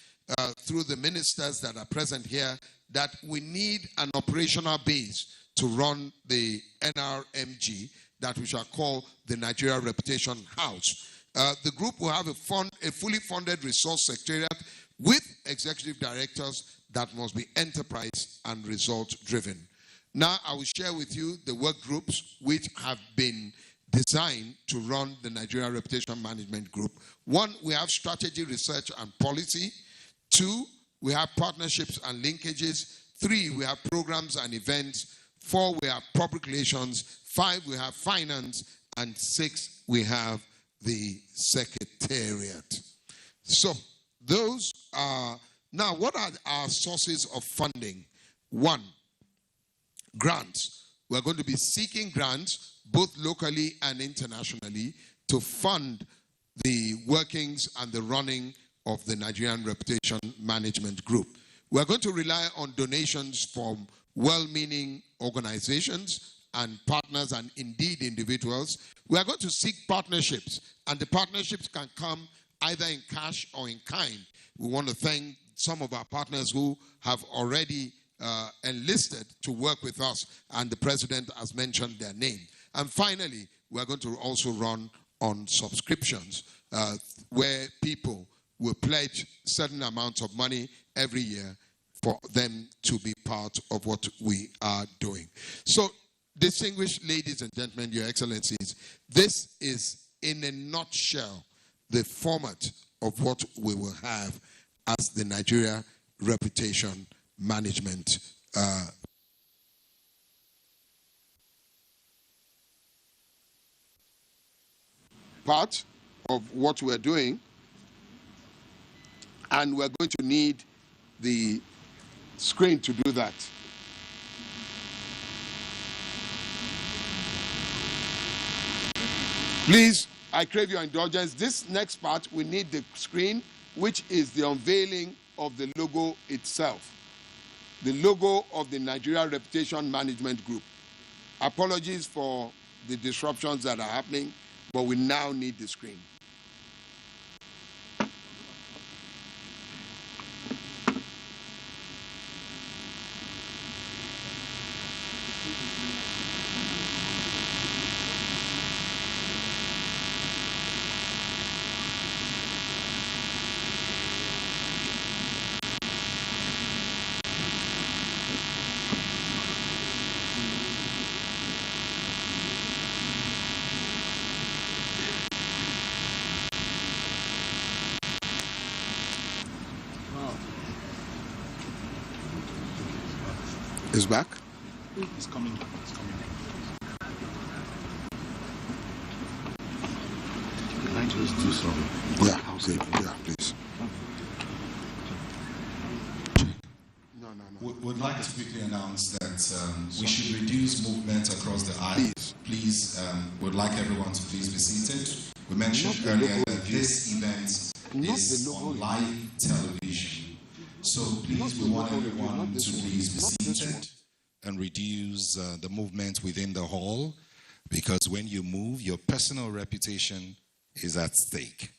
through the ministers that are present here that we need an operational base to run the NRMG that we shall call the Nigeria Reputation House. The group will have a fully funded resource secretariat with executive directors that must be enterprise and result driven. Now I will share with you the work groups which have been designed to run the Nigeria Reputation Management Group. 1, we have strategy, research, and policy. 2, we have partnerships and linkages. 3, we have programs and events. 4, we have public relations. 5, we have finance. And 6, we have the secretariat. So those are, now what are our sources of funding? 1, grants. We're going to be seeking grants both locally and internationally to fund the workings and the running of the Nigerian Reputation Management Group. We're going to rely on donations from well-meaning organizations and partners and indeed individuals. We are going to seek partnerships, and the partnerships can come either in cash or in kind. We want to thank some of our partners who have already enlisted to work with us, and the president has mentioned their name. And finally, we are going to also run on subscriptions where people will pledge certain amounts of money every year for them to be part of what we are doing. So, distinguished ladies and gentlemen, your excellencies, this is in a nutshell the format of what we will have as the Nigeria Reputation Management part of what we're doing, and we're going to need the screen to do that. Please, I crave your indulgence. This next part, we need the screen, which is the unveiling of the logo itself. The logo of the Nigeria Reputation Management Group. Apologies for the disruptions that are happening, but we now need the screen. Is back? It's coming. It's coming. Can I just do some? Yeah, please. No. We'd like to quickly announce that we should reduce movement across the aisle. Please, we'd like everyone to please be seated. We mentioned earlier that this event is on live television. So please, we want everyone to please be seated and reduce the movement within the hall, because when you move, your personal reputation is at stake.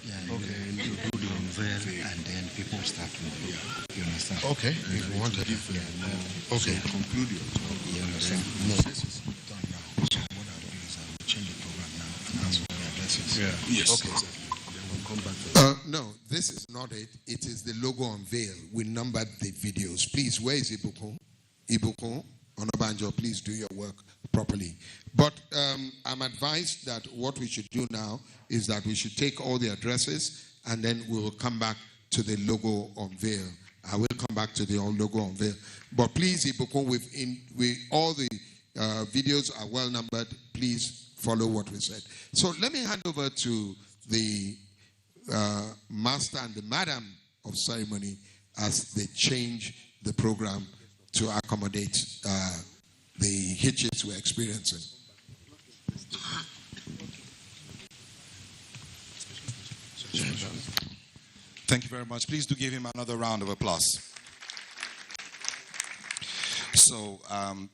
Yeah, okay. You do the unveil and then people start moving. Yeah. You understand? Okay. If you want to give okay. So conclude your talk. You understand? No. This is done now. So what I'll do is I'll change the program now and that's what the address is. Yeah. Yes. Okay. Exactly. Then we'll come back to No, this is not it. It is the logo unveil. We numbered the videos. Please, where is Ibukun? Ibukun, Onabanjo, please do your work. properly. But I'm advised that what we should do now is that we should take all the addresses and then we will come back to the logo unveil. I will come back to the logo unveil. But please, Iboko, all the videos are well numbered. Please follow what we said. So let me hand over to the master and the madam of ceremony as they change the program to accommodate the hitches we're experiencing. Thank you very much. Please do give him another round of applause. So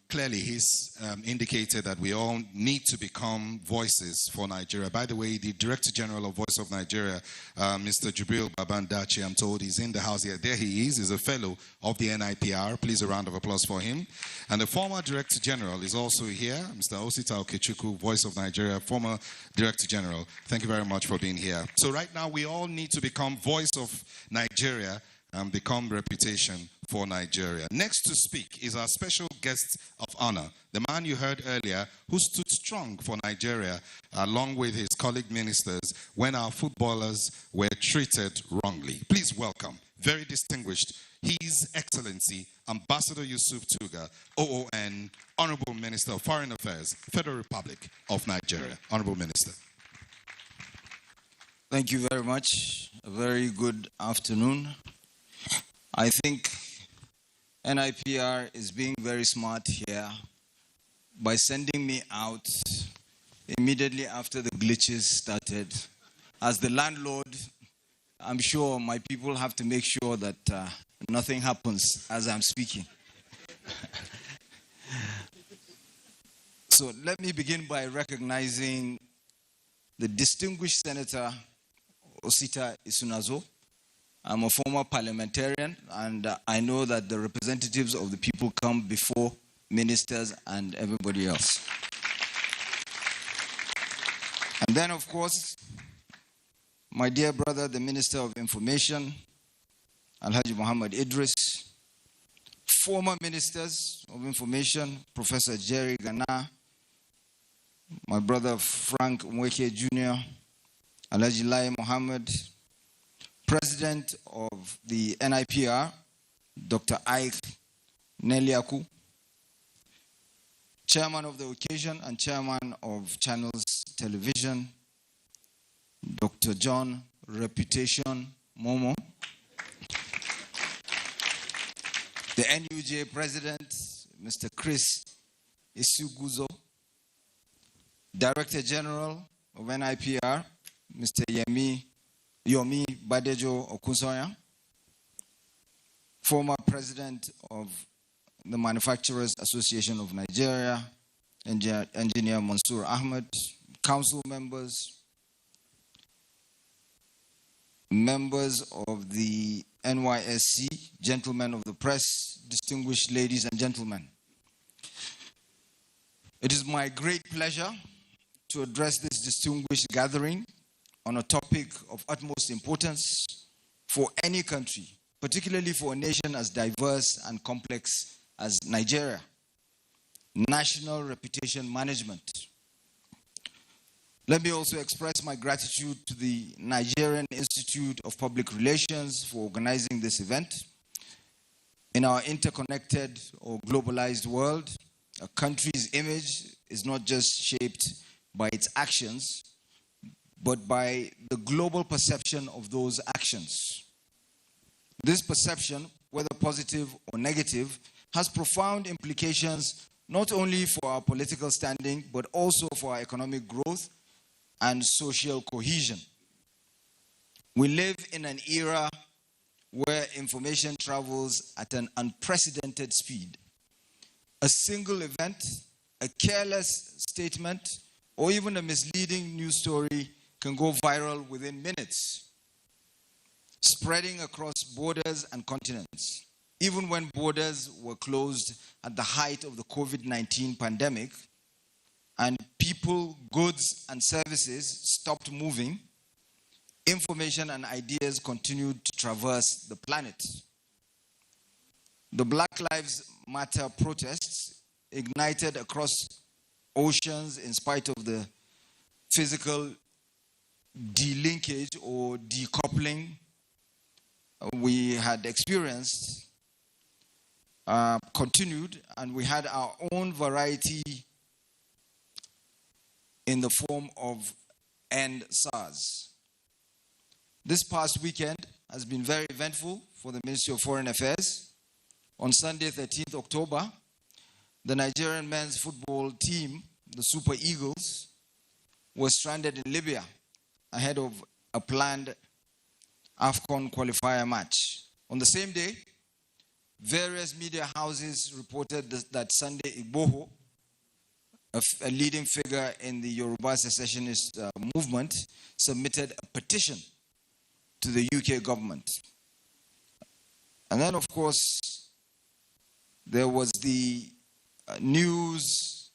clearly he's indicated that we all need to become voices for Nigeria. By the way, the Director General of Voice of Nigeria, Mr. Jubril Babandachi, I'm told he's in the house here. There he is. He's a fellow of the NIPR. Please a round of applause for him. And the former Director General is also here, Mr. Osita Okechukwu, Voice of Nigeria, former Director General. Thank you very much for being here. So right now we all need to become voice of Nigeria and become reputation for Nigeria. Next to speak is our special guest of honor, the man you heard earlier who stood strong for Nigeria along with his colleague ministers when our footballers were treated wrongly. Please welcome, very distinguished, His Excellency Ambassador Yusuf Tuga, OON, Honorable Minister of Foreign Affairs, Federal Republic of Nigeria. Honorable Minister. Thank you very much. A very good afternoon. I think NIPR is being very smart here by sending me out immediately after the glitches started. As the landlord, I'm sure my people have to make sure that nothing happens as I'm speaking. So let me begin by recognizing the distinguished Senator Osita Isunazo. I'm a former parliamentarian, and I know that the representatives of the people come before ministers and everybody else. And then, of course, my dear brother, the Minister of Information, Alhaji Muhammad Idris, former ministers of information, Professor Jerry Gana, my brother Frank Mweke Jr., Alhaji Lai Mohammed, President of the NIPR, Dr. Ike Neliaku, Chairman of the occasion and Chairman of Channels Television, Dr. John Reputation Momo, the NUJ President, Mr. Chris Isuguzo, Director General of NIPR, Mr. Yomi Badejo Okusoya, former President of the Manufacturers Association of Nigeria, Engineer Mansour Ahmed, council members, members of the NYSC, gentlemen of the press, distinguished ladies and gentlemen. It is my great pleasure to address this distinguished gathering on a topic of utmost importance for any country, particularly for a nation as diverse and complex as Nigeria: national reputation management. Let me also express my gratitude to the Nigerian Institute of Public Relations for organizing this event. In our interconnected or globalized world, a country's image is not just shaped by its actions, but by the global perception of those actions. This perception, whether positive or negative, has profound implications not only for our political standing, but also for our economic growth and social cohesion. We live in an era where information travels at an unprecedented speed. A single event, a careless statement, or even a misleading news story can go viral within minutes, spreading across borders and continents. Even when borders were closed at the height of the COVID-19 pandemic and people, goods, and services stopped moving, information and ideas continued to traverse the planet. The Black Lives Matter protests ignited across oceans in spite of the physical delinkage or decoupling we had experienced continued, and we had our own variety in the form of EndSARS. This past weekend has been very eventful for the Ministry of Foreign Affairs. On Sunday, 13th October, the Nigerian men's football team, the Super Eagles, was stranded in Libya ahead of a planned AFCON qualifier match. On the same day, various media houses reported that Sunday Igboho, a leading figure in the Yoruba secessionist movement, submitted a petition to the UK government. And then, of course, there was the news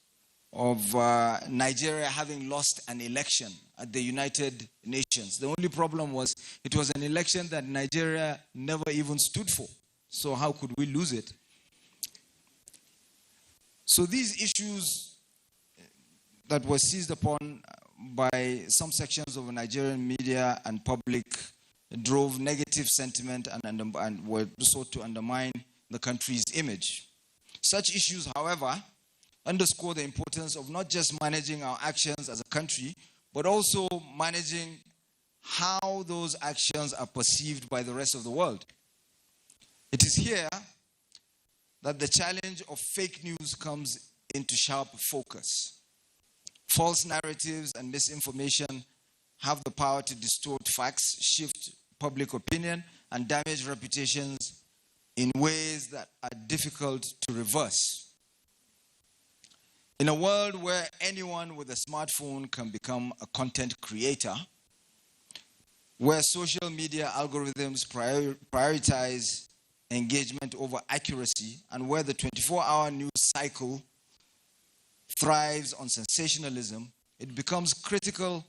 of Nigeria having lost an election at the United Nations. The only problem was it was an election that Nigeria never even stood for. So how could we lose it? So these issues that were seized upon by some sections of Nigerian media and public drove negative sentiment and were sought to undermine the country's image. Such issues, however, underscore the importance of not just managing our actions as a country, but also managing how those actions are perceived by the rest of the world. It is here that the challenge of fake news comes into sharp focus. False narratives and misinformation have the power to distort facts, shift public opinion, and damage reputations in ways that are difficult to reverse. In a world where anyone with a smartphone can become a content creator, where social media algorithms prioritize engagement over accuracy, and where the 24-hour news cycle thrives on sensationalism, it becomes critical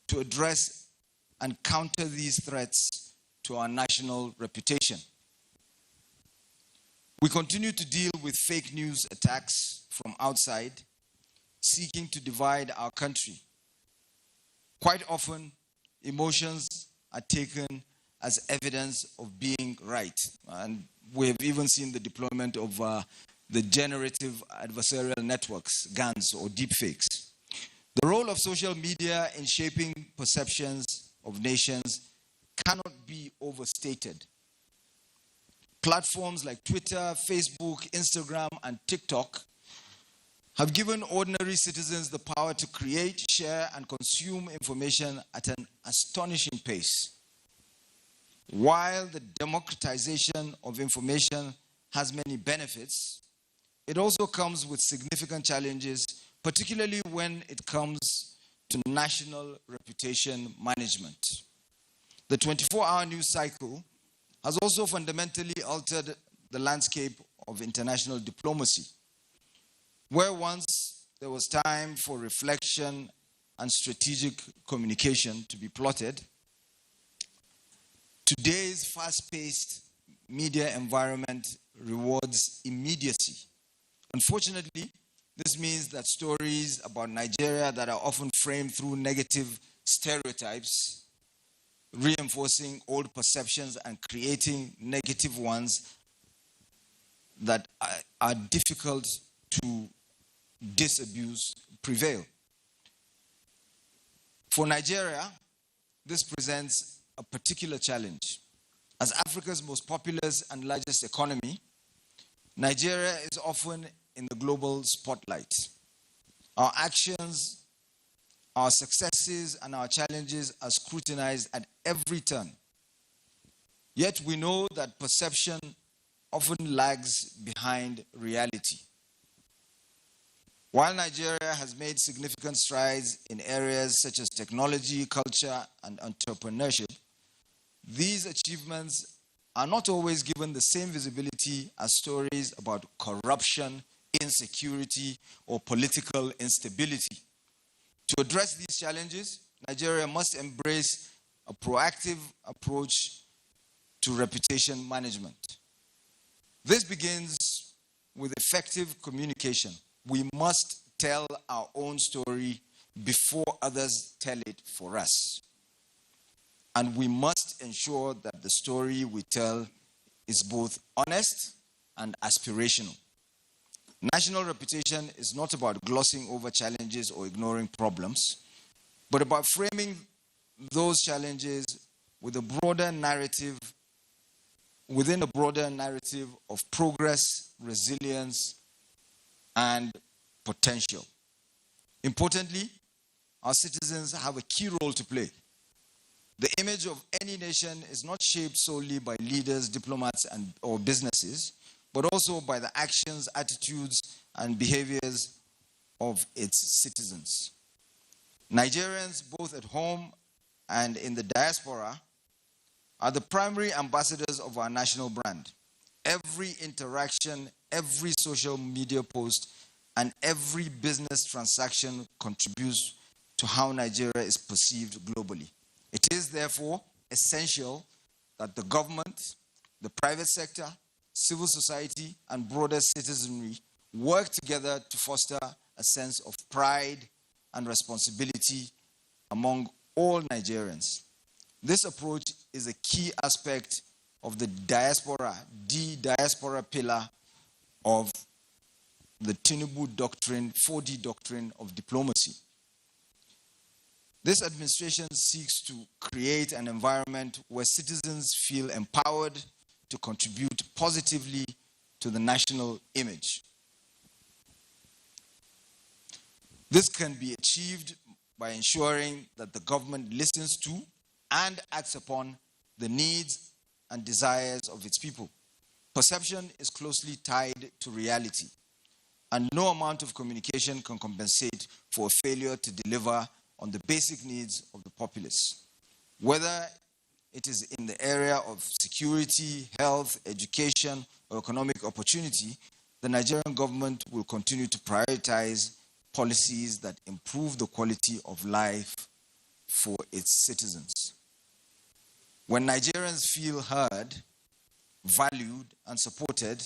to address and counter these threats to our national reputation. We continue to deal with fake news attacks from outside, seeking to divide our country. Quite often, emotions are taken as evidence of being right. And we have even seen the deployment of the generative adversarial networks, GANs, or deepfakes. The role of social media in shaping perceptions of nations cannot be overstated. Platforms like Twitter, Facebook, Instagram, and TikTok have given ordinary citizens the power to create, share, and consume information at an astonishing pace. While the democratization of information has many benefits, it also comes with significant challenges, particularly when it comes to national reputation management. The 24-hour news cycle has also fundamentally altered the landscape of international diplomacy. Where once there was time for reflection and strategic communication to be plotted, today's fast-paced media environment rewards immediacy. Unfortunately, this means that stories about Nigeria that are often framed through negative stereotypes, reinforcing old perceptions and creating negative ones that are difficult to disabuse, prevail. For Nigeria, this presents a particular challenge. As Africa's most populous and largest economy, Nigeria is often in the global spotlight. Our actions, our successes, and our challenges are scrutinized at every turn. Yet we know that perception often lags behind reality. While Nigeria has made significant strides in areas such as technology, culture, and entrepreneurship, these achievements are not always given the same visibility as stories about corruption, insecurity, or political instability. To address these challenges, Nigeria must embrace a proactive approach to reputation management. This begins with effective communication. We must tell our own story before others tell it for us. And we must ensure that the story we tell is both honest and aspirational. National reputation is not about glossing over challenges or ignoring problems, but about framing those challenges with a broader narrative, within a broader narrative of progress, resilience, and potential. Importantly, our citizens have a key role to play. The image of any nation is not shaped solely by leaders, diplomats, or businesses, but also by the actions, attitudes, and behaviors of its citizens. Nigerians, both at home and in the diaspora, are the primary ambassadors of our national brand. Every interaction, every social media post, and every business transaction contributes to how Nigeria is perceived globally. It is therefore essential that the government, the private sector, civil society, and broader citizenry work together to foster a sense of pride and responsibility among all Nigerians. This approach is a key aspect of the diaspora pillar of the Tinubu doctrine, 4D doctrine of diplomacy. This administration seeks to create an environment where citizens feel empowered to contribute positively to the national image. This can be achieved by ensuring that the government listens to and acts upon the needs and desires of its people. Perception is closely tied to reality, and no amount of communication can compensate for a failure to deliver on the basic needs of the populace. Whether it is in the area of security, health, education, or economic opportunity, the Nigerian government will continue to prioritize policies that improve the quality of life for its citizens. When Nigerians feel heard, valued, and supported,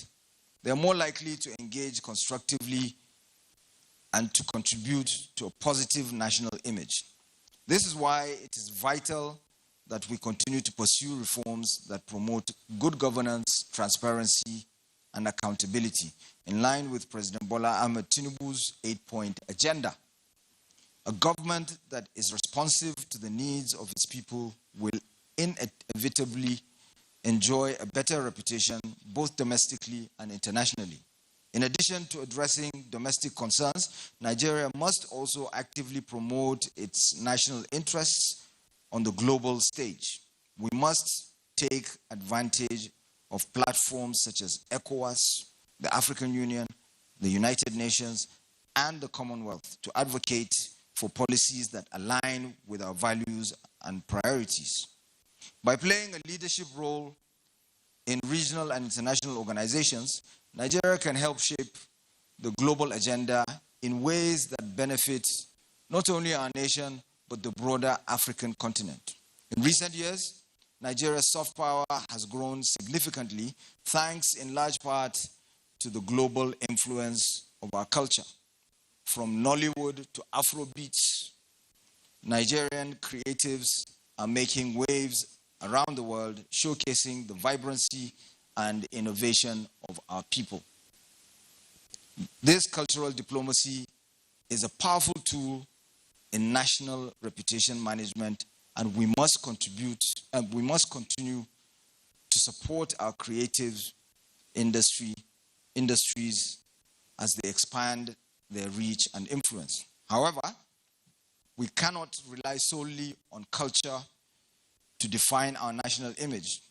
they are more likely to engage constructively and to contribute to a positive national image. This is why it is vital that we continue to pursue reforms that promote good governance, transparency, and accountability, in line with President Bola Ahmed Tinubu's 8-point agenda. A government that is responsive to the needs of its people will inevitably enjoy a better reputation both domestically and internationally. In addition to addressing domestic concerns, Nigeria must also actively promote its national interests on the global stage. We must take advantage of platforms such as ECOWAS, the African Union, the United Nations, and the Commonwealth to advocate for policies that align with our values and priorities. By playing a leadership role in regional and international organizations, Nigeria can help shape the global agenda in ways that benefit not only our nation, but the broader African continent. In recent years, Nigeria's soft power has grown significantly, thanks in large part to the global influence of our culture. From Nollywood to Afrobeats, Nigerian creatives are making waves around the world, showcasing the vibrancy and innovation of our people. This cultural diplomacy is a powerful tool in national reputation management, and we must continue to support our creative industries as they expand their reach and influence. However, we cannot rely solely on culture to define our national image.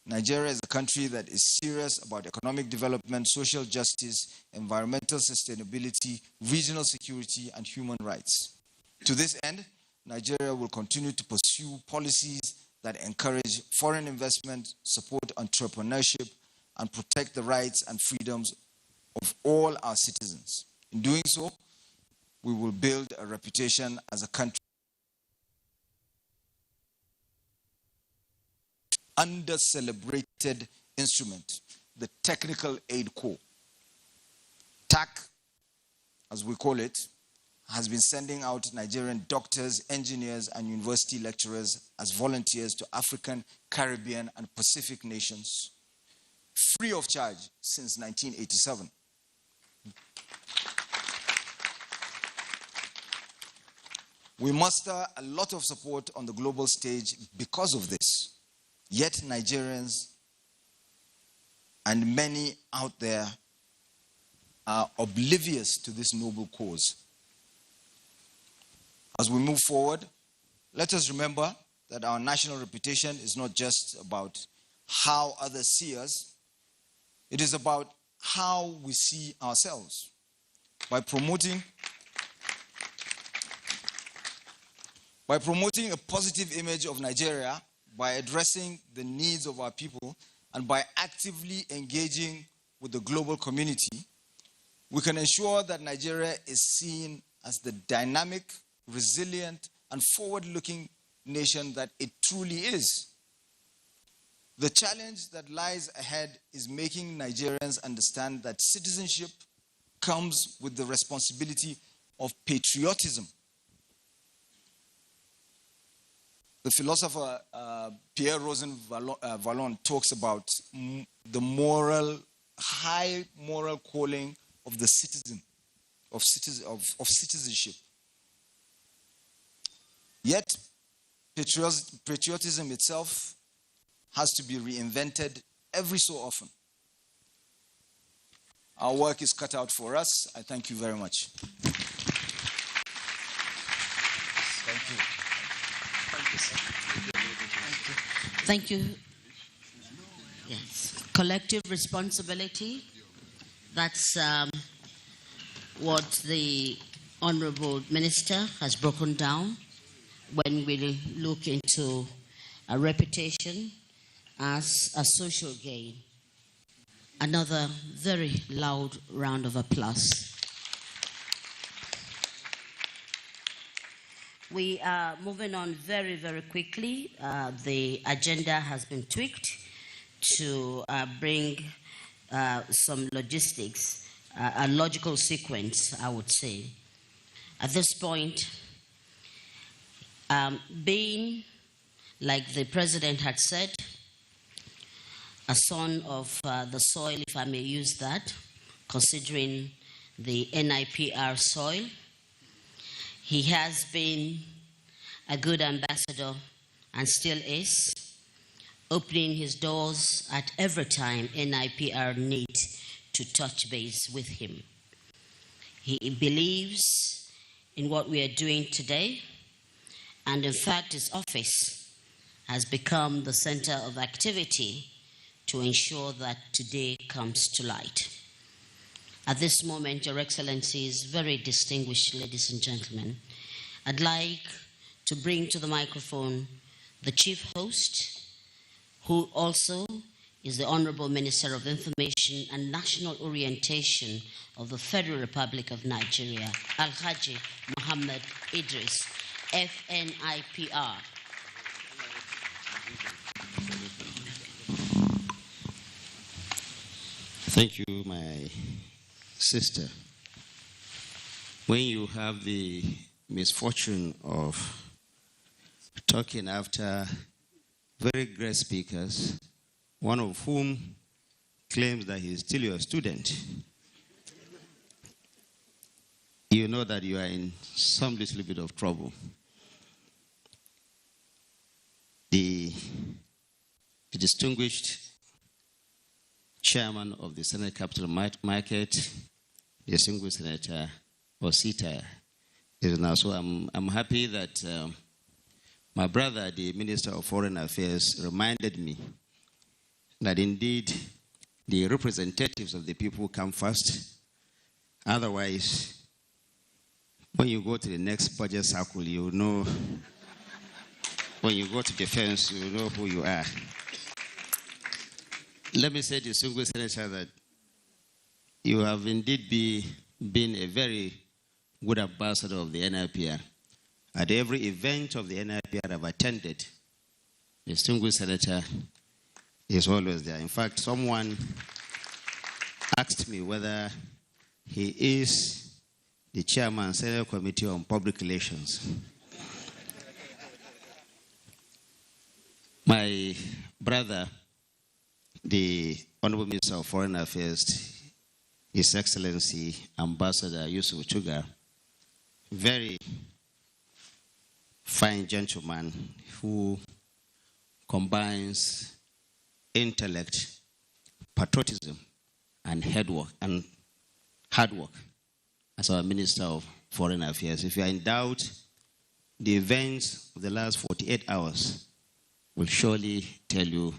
Nigeria is a country that is serious about economic development, social justice, environmental sustainability, regional security, and human rights. To this end, Nigeria will continue to pursue policies that encourage foreign investment, support entrepreneurship, and protect the rights and freedoms of all our citizens. In doing so, we will build a reputation as a country under-celebrated instrument, the Technical Aid Corps. TAC as we call it, has been sending out Nigerian doctors, engineers, and university lecturers as volunteers to African, Caribbean, and Pacific nations, free of charge since 1987. We muster a lot of support on the global stage because of this. Yet Nigerians and many out there are oblivious to this noble cause. As we move forward, let us remember that our national reputation is not just about how others see us, it is about how we see ourselves. By promoting a positive image of Nigeria, by addressing the needs of our people, and by actively engaging with the global community, we can ensure that Nigeria is seen as the dynamic, resilient, and forward-looking nation that it truly is. The challenge that lies ahead is making Nigerians understand that citizenship comes with the responsibility of patriotism. The philosopher Pierre Rosanvallon talks about the high moral calling of the citizen, of citizenship. Yet, patriotism itself has to be reinvented every so often. Our work is cut out for us. I thank you very much. Thank you. Thank you. Yes. Collective responsibility. That's what the Honorable Minister has broken down when we look into a reputation as a social gain. Another very loud round of applause. We are moving on very, very quickly. The agenda has been tweaked to bring some logistics, a logical sequence, I would say. At this point, being, like the President had said, a son of the soil, if I may use that, considering the NIPR soil, he has been a good ambassador and still is, opening his doors at every time NIPR needs to touch base with him. He believes in what we are doing today, and in fact his office has become the center of activity to ensure that today comes to light. At this moment, Your Excellencies, very distinguished ladies and gentlemen, I'd like to bring to the microphone the chief host, who also is the Honorable Minister of Information and National Orientation of the Federal Republic of Nigeria, Alhaji Muhammad Idris, FNIPR. Thank you, my sister. When you have the misfortune of talking after very great speakers, one of whom claims that he is still your student, you know that you are in some little bit of trouble. The distinguished chairman of the Senate Capital Market, the distinguished Senator Osita, is now. So I'm happy that my brother, the Minister of Foreign Affairs, reminded me that indeed the representatives of the people come first. Otherwise, when you go to the next budget cycle, you know. When you go to defense, you know who you are. Let me say to distinguished Senator that you have indeed been a very good ambassador of the NIPR. At every event of the NIPR I've attended, the distinguished Senator is always there. In fact, someone asked me whether he is the chairman, Senate Committee on Public Relations. My brother, the Honorable Minister of Foreign Affairs, His Excellency Ambassador Yusuf Chuga, very fine gentleman who combines intellect, patriotism, and hard work as our Minister of Foreign Affairs. If you are in doubt, the events of the last 48 hours will surely tell you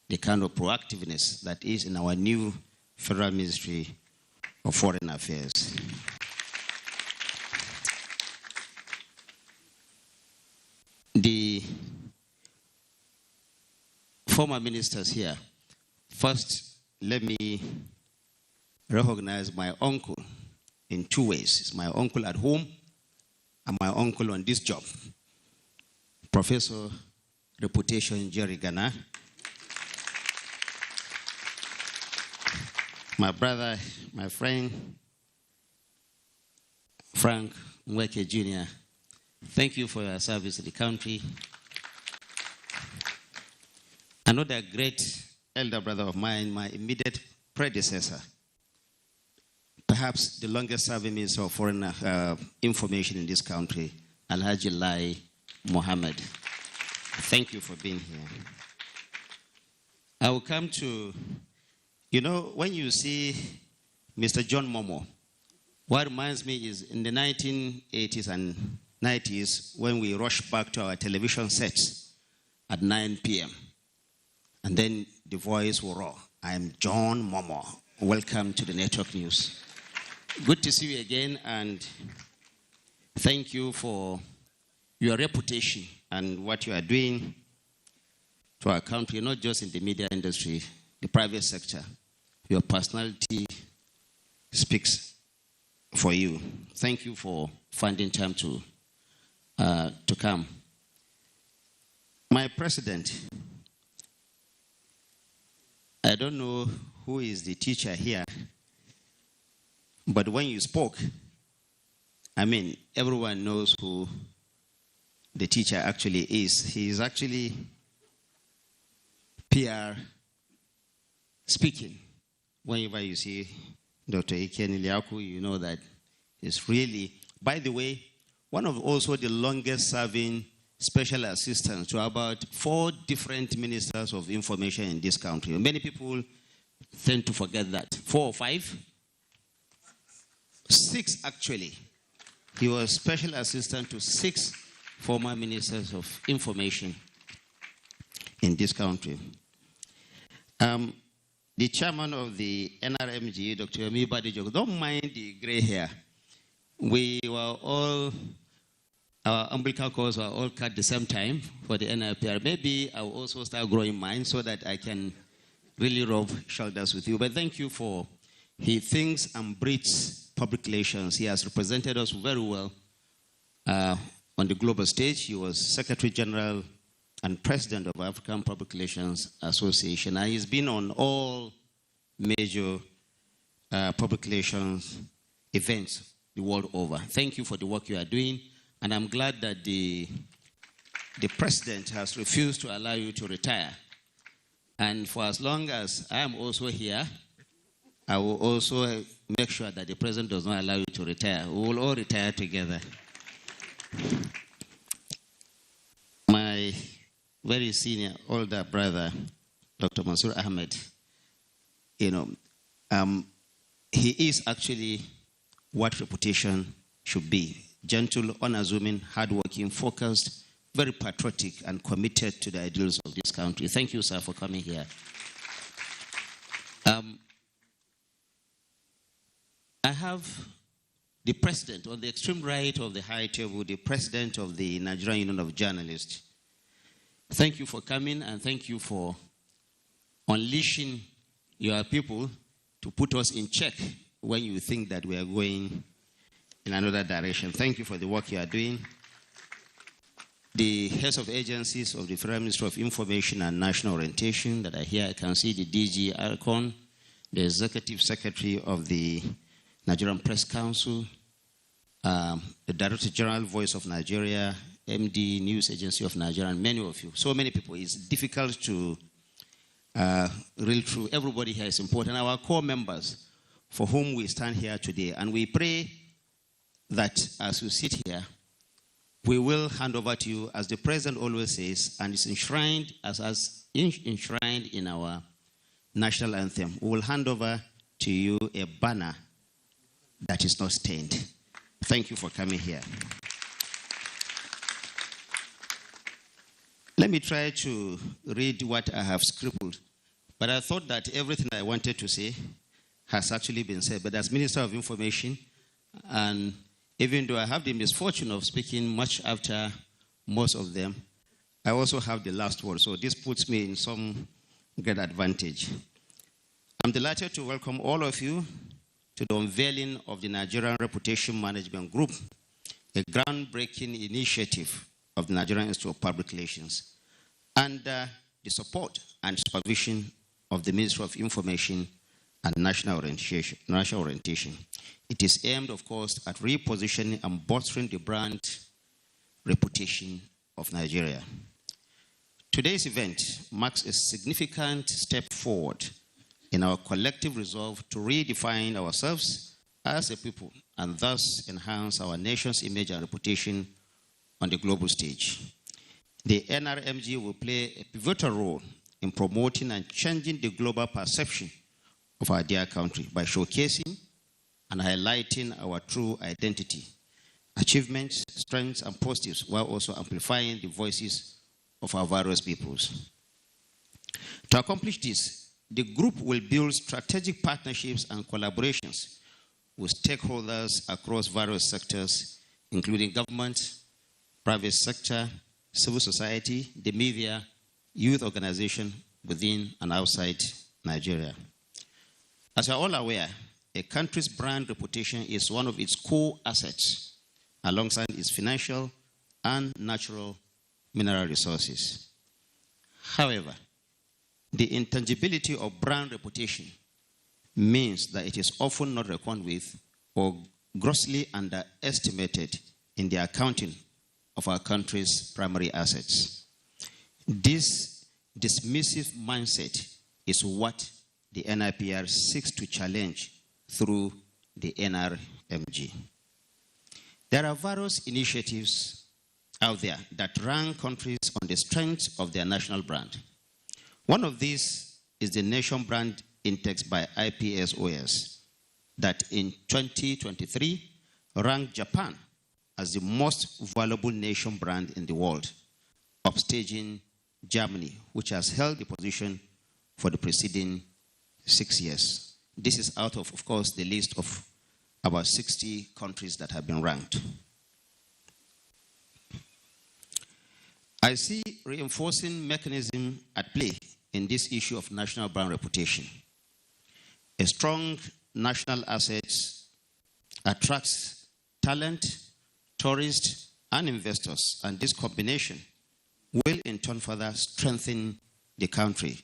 the kind of proactiveness that is in our new Federal Ministry of Foreign Affairs. The former ministers here, first let me recognize my uncle in two ways. It's my uncle at home and my uncle on this job, Professor Reputation Jerry Ghana. My brother, my friend, Frank Mweke Jr., thank you for your service to the country. Another great elder brother of mine, my immediate predecessor, perhaps the longest serving Minister of Foreign Information in this country, Alhaji Lai Mohammed. Thank you for being here. I will come to, when you see Mr. John Momo, what reminds me is in the 1980s and 90s when we rushed back to our television sets at 9 p.m. And then the voice will roar, I am John Momo. Welcome to the Network News. Good to see you again, and thank you for your reputation and what you are doing to our country, not just in the media industry, the private sector. Your personality speaks for you. Thank you for finding time to come. My president, I don't know who is the teacher here, but when you spoke, everyone knows who the teacher actually is. He is actually PR speaking. Whenever you see Dr. Iken Iliaku, you know that it's really, by the way, one of also the longest serving special assistants to about 4 different ministers of information in this country. Many people tend to forget that. 4 or 5? 6 actually. He was special assistant to 6 former ministers of information in this country. The chairman of the NRMG, Dr. Yomi Badijo, don't mind the gray hair. We were all, our umbilical cords were all cut at the same time for the NRPR. Maybe I will also start growing mine so that I can really rub shoulders with you. But thank you for, he thinks and breathes public relations. He has represented us very well on the global stage. He was Secretary General and President of African Public Relations Association. And he's been on all major public relations events the world over. Thank you for the work you are doing. And I'm glad that the president has refused to allow you to retire. And for as long as I am also here, I will also make sure that the president does not allow you to retire. We will all retire together. My very senior older brother, Dr. Mansour Ahmed, he is actually what reputation should be. Gentle, unassuming, hardworking, focused, very patriotic, and committed to the ideals of this country. Thank you, sir, for coming here. I have the president, on the extreme right of the high table, the president of the Nigerian Union of Journalists. Thank you for coming, and thank you for unleashing your people to put us in check when you think that we are going in another direction. Thank you for the work you are doing. The heads of agencies of the Federal Ministry of Information and National Orientation that are here, I can see the DG Arcon, the Executive Secretary of the Nigerian Press Council, the Director General, Voice of Nigeria, MD, News Agency of Nigeria, and many of you. So many people. It's difficult to reel through. Everybody here is important. Our core members for whom we stand here today. And we pray that as we sit here, we will hand over to you, as the President always says, and it's enshrined enshrined in our national anthem. We will hand over to you a banner that is not stained. Thank you for coming here. Let me try to read what I have scribbled. But I thought that everything I wanted to say has actually been said. But as Minister of Information, and even though I have the misfortune of speaking much after most of them, I also have the last word. So this puts me in some great advantage. I'm delighted to welcome all of you to the unveiling of the Nigerian Reputation Management Group, a groundbreaking initiative of the Nigerian Institute of Public Relations, under the support and supervision of the Ministry of Information and National Orientation. It is aimed, of course, at repositioning and bolstering the brand reputation of Nigeria. Today's event marks a significant step forward in our collective resolve to redefine ourselves as a people and thus enhance our nation's image and reputation on the global stage. The NRMG will play a pivotal role in promoting and changing the global perception of our dear country by showcasing and highlighting our true identity, achievements, strengths, and positives, while also amplifying the voices of our various peoples. To accomplish this, the group will build strategic partnerships and collaborations with stakeholders across various sectors, including government, private sector, civil society, the media, youth organizations within and outside Nigeria. As you are all aware, a country's brand reputation is one of its core assets, alongside its financial and natural mineral resources. However, the intangibility of brand reputation means that it is often not reckoned with or grossly underestimated in the accounting of our country's primary assets. This dismissive mindset is what the NIPR seeks to challenge through the NRMG. There are various initiatives out there that rank countries on the strength of their national brand. One of these is the Nation Brand Index by IPSOS that in 2023 ranked Japan as the most valuable nation brand in the world, upstaging Germany, which has held the position for the preceding 6 years. This is out of course, the list of about 60 countries that have been ranked. I see reinforcing mechanism at play in this issue of national brand reputation. A strong national asset attracts talent, tourists, and investors, and this combination will in turn further strengthen the country,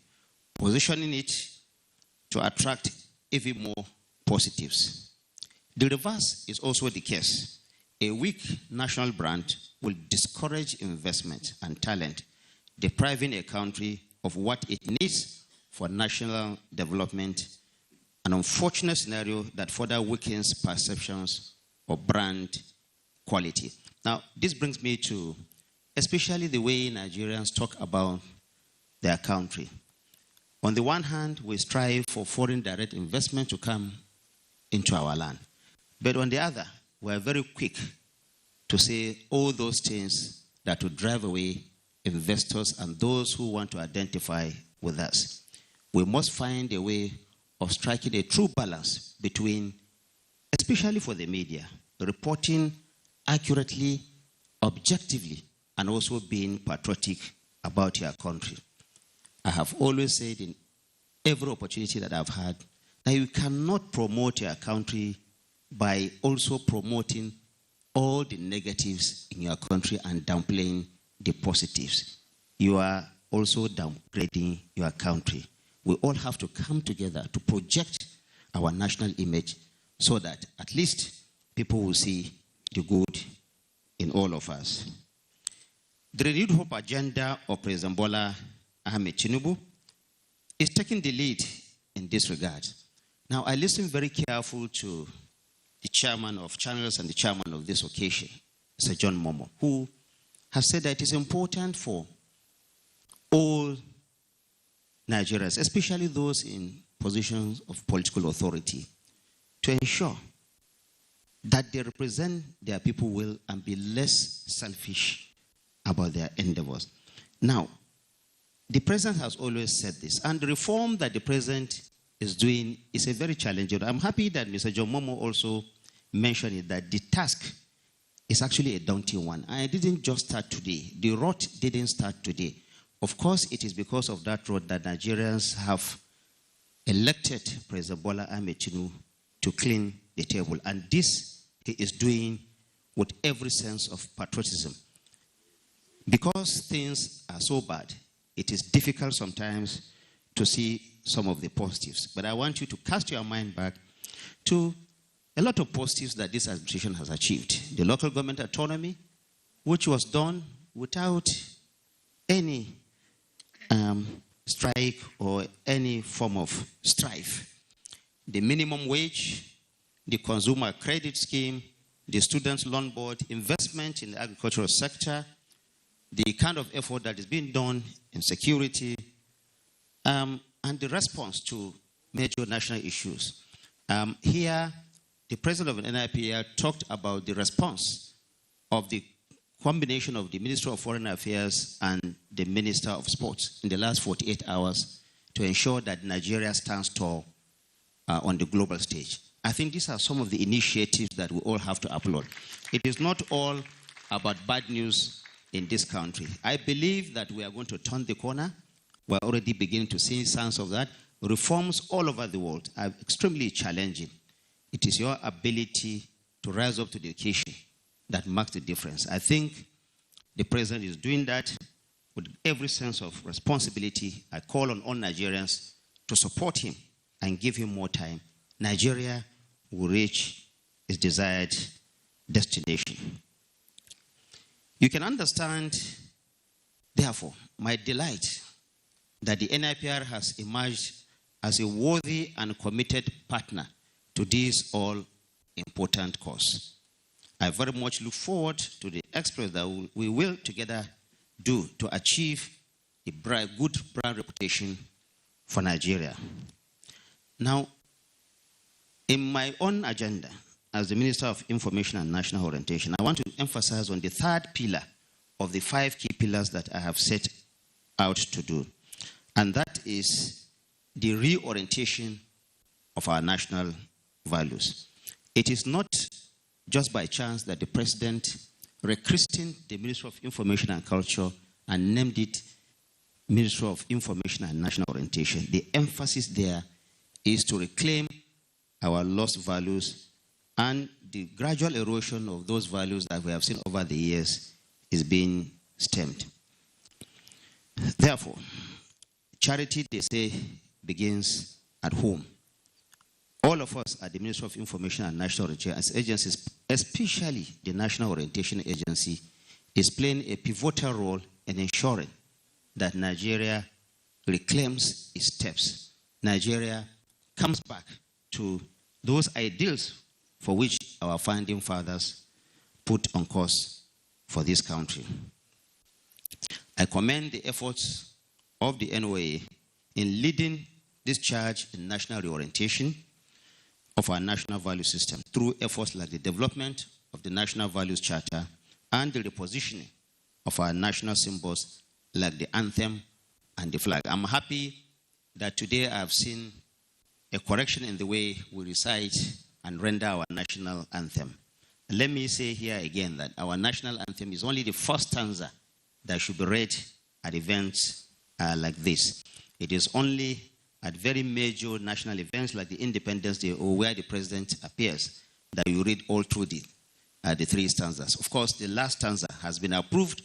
positioning it to attract even more positives. The reverse is also the case. A weak national brand will discourage investment and talent, depriving a country of what it needs for national development, an unfortunate scenario that further weakens perceptions of brand quality. Now, this brings me to especially the way Nigerians talk about their country. On the one hand, we strive for foreign direct investment to come into our land. But on the other, we are very quick to say all those things that will drive away investors and those who want to identify with us. We must find a way of striking a true balance between, especially for the media, reporting accurately, objectively, and also being patriotic about your country. I have always said in every opportunity that I've had that you cannot promote your country by also promoting all the negatives in your country and downplaying the positives. You are also downgrading your country. We all have to come together to project our national image so that at least people will see the good in all of us. The renewed hope agenda of President Bola Ahmed Tinubu is taking the lead in this regard. Now, I listened very careful to the chairman of channels and the chairman of this occasion, Mr. John Momo, who has said that it is important for all Nigerians, especially those in positions of political authority, to ensure that they represent their people well and be less selfish about their endeavors. Now, the president has always said this, and the reform that the president is doing is a very challenging. I'm happy that Mr. John Momo also mentioned it, that the task is actually a daunting one. And it didn't just start today. The road didn't start today. Of course, it is because of that road that Nigerians have elected President Bola Ahmed Tinubu to clean the table. And this he is doing with every sense of patriotism. Because things are so bad, it is difficult sometimes to see some of the positives. But I want you to cast your mind back to a lot of positives that this administration has achieved. The local government autonomy, which was done without any strike or any form of strife. The minimum wage, the consumer credit scheme, the students' loan board, investment in the agricultural sector, the kind of effort that is being done in security, and the response to major national issues. Here, the president of the NIPR talked about the response of the combination of the Minister of Foreign Affairs and the Minister of Sports in the last 48 hours to ensure that Nigeria stands tall on the global stage. I think these are some of the initiatives that we all have to applaud. It is not all about bad news in this country. I believe that we are going to turn the corner. We're already beginning to see signs of that. Reforms all over the world are extremely challenging. It is your ability to rise up to the occasion that marks the difference. I think the president is doing that with every sense of responsibility. I call on all Nigerians to support him and give him more time. Nigeria will reach its desired destination. You can understand, therefore, my delight that the NIPR has emerged as a worthy and committed partner to this all-important cause. I very much look forward to the exploits that we will together do to achieve a good brand reputation for Nigeria. Now, in my own agenda, as the Minister of Information and National Orientation, I want to emphasize on the third pillar of the 5 key pillars that I have set out to do, and that is the reorientation of our national values. It is not just by chance that the president rechristened the Ministry of Information and Culture and named it Ministry of Information and National Orientation. The emphasis there is to reclaim our lost values, and the gradual erosion of those values that we have seen over the years is being stemmed. Therefore, charity, they say, begins at home. All of us at the Ministry of Information and National Orientation as agencies, especially the National Orientation Agency, is playing a pivotal role in ensuring that Nigeria reclaims its steps. Nigeria comes back to those ideals for which our founding fathers put on course for this country. I commend the efforts of the NOA in leading this charge in national reorientation of our national value system through efforts like the development of the National Values Charter and the repositioning of our national symbols like the anthem and the flag. I'm happy that today I've seen a correction in the way we recite and render our national anthem. And let me say here again that our national anthem is only the first stanza that should be read at events like this. It is only at very major national events like the Independence Day or where the president appears that you read all through the 3 stanzas. Of course, the last stanza has been approved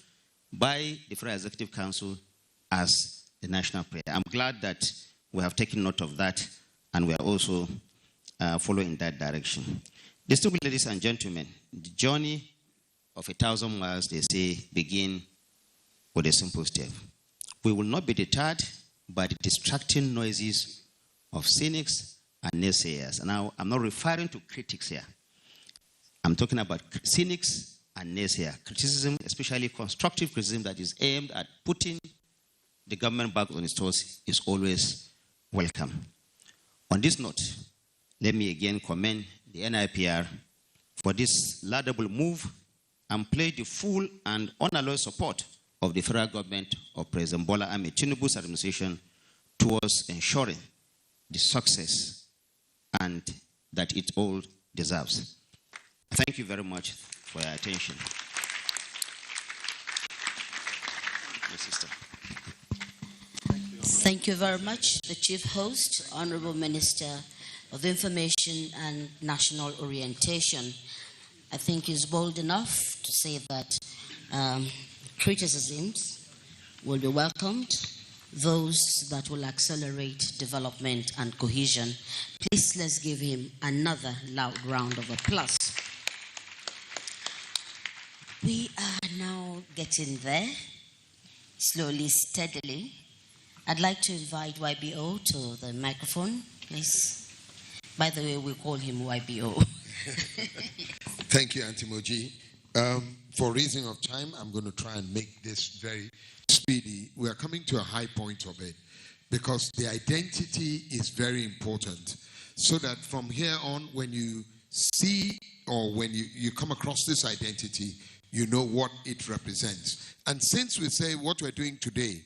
by the Federal Executive Council as the national prayer. I'm glad that we have taken note of that and we are also following that direction. Distinguished ladies and gentlemen, the journey of 1,000 miles, they say, begin with a simple step. We will not be deterred by the distracting noises of cynics and naysayers. And now, I'm not referring to critics here. I'm talking about cynics and naysayers. Criticism, especially constructive criticism that is aimed at putting the government back on its toes, is always welcome. On this note, let me again commend the NIPR for this laudable move and pledge the full and unalloyed support of the federal government of President Bola Ahmed Tinubu's administration towards ensuring the success and that it all deserves. Thank you very much for your attention. My sister. Thank you very much, the Chief Host, Honorable Minister of Information and National Orientation. I think he's bold enough to say that criticisms will be welcomed, those that will accelerate development and cohesion. Please, let's give him another loud round of applause. We are now getting there, slowly, steadily. I'd like to invite YBO to the microphone, please. By the way, we call him YBO. Thank you, Auntie Moji. For reason of time, I'm going to try and make this very speedy. We are coming to a high point of it because the identity is very important. So that from here on, when you see or when you come across this identity, you know what it represents. And since we say what we're doing today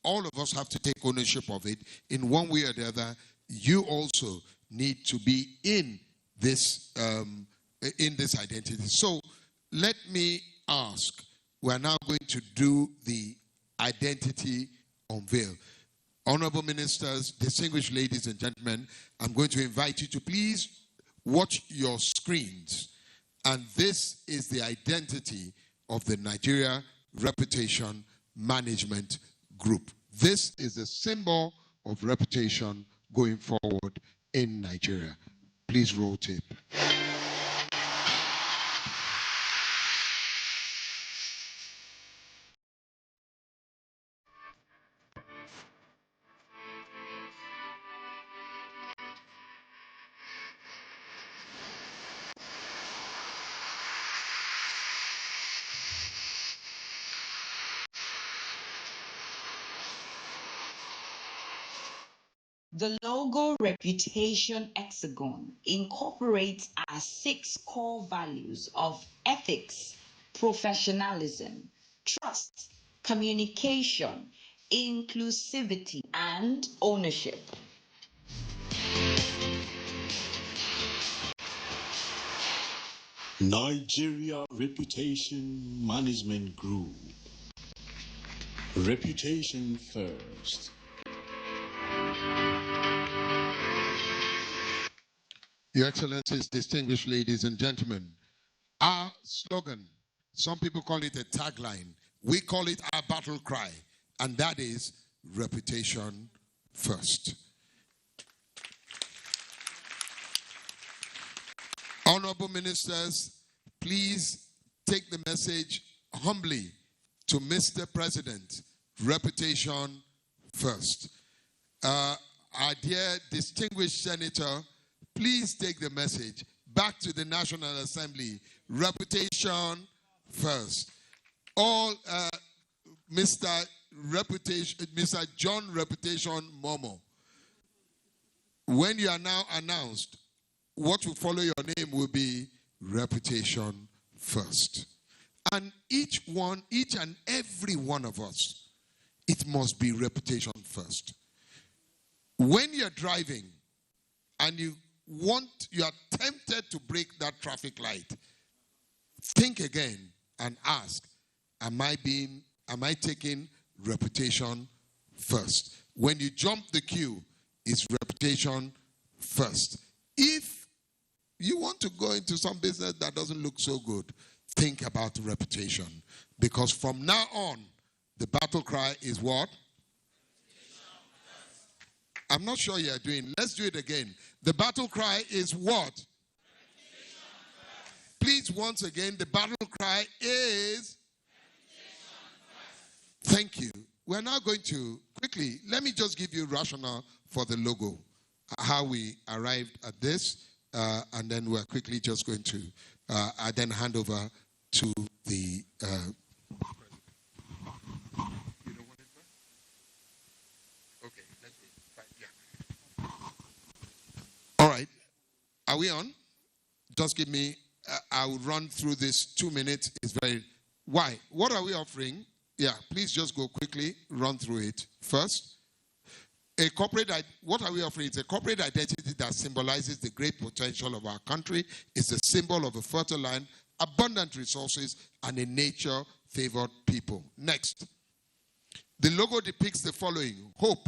all of us have to take ownership of it in one way or the other, you also need to be in this identity. So let me ask, we are now going to do the identity unveil. Honorable ministers, distinguished ladies and gentlemen, I'm going to invite you to please watch your screens. And this is the identity of the Nigeria Reputation Management Group. This is a symbol of reputation going forward in Nigeria. Please roll tape. The logo reputation hexagon incorporates our 6 core values of ethics, professionalism, trust, communication, inclusivity, and ownership. Nigeria Reputation Management Group. Reputation first. Your Excellencies, distinguished ladies and gentlemen, our slogan, some people call it a tagline, we call it our battle cry, and that is reputation first. Honorable ministers, please take the message humbly to Mr. President, reputation first. Our dear distinguished senator, please take the message back to the National Assembly. Reputation first. All Mr. John Reputation Momo. When you are now announced, what will follow your name will be reputation first. And each and every one of us, it must be reputation first. When you're driving and you are tempted to break that traffic light, think again and ask, am I taking reputation first? When you jump the queue, it's reputation first. If you want to go into some business that doesn't look so good, think about reputation. Because from now on, the battle cry is what? I'm not sure you're doing. Let's do it again. The battle cry is what? Please, once again, the battle cry is... Thank you. We're now going to quickly, let me just give you rationale for the logo, how we arrived at this, and then we're quickly just going to then hand over to the... All right. Are we on? Just give me, I will run through this 2 minutes. It's very... Why? What are we offering? Yeah, please just go quickly, run through it. First, what are we offering? It's a corporate identity that symbolizes the great potential of our country. It's a symbol of a fertile land, abundant resources, and a nature-favored people. Next, the logo depicts the following: hope,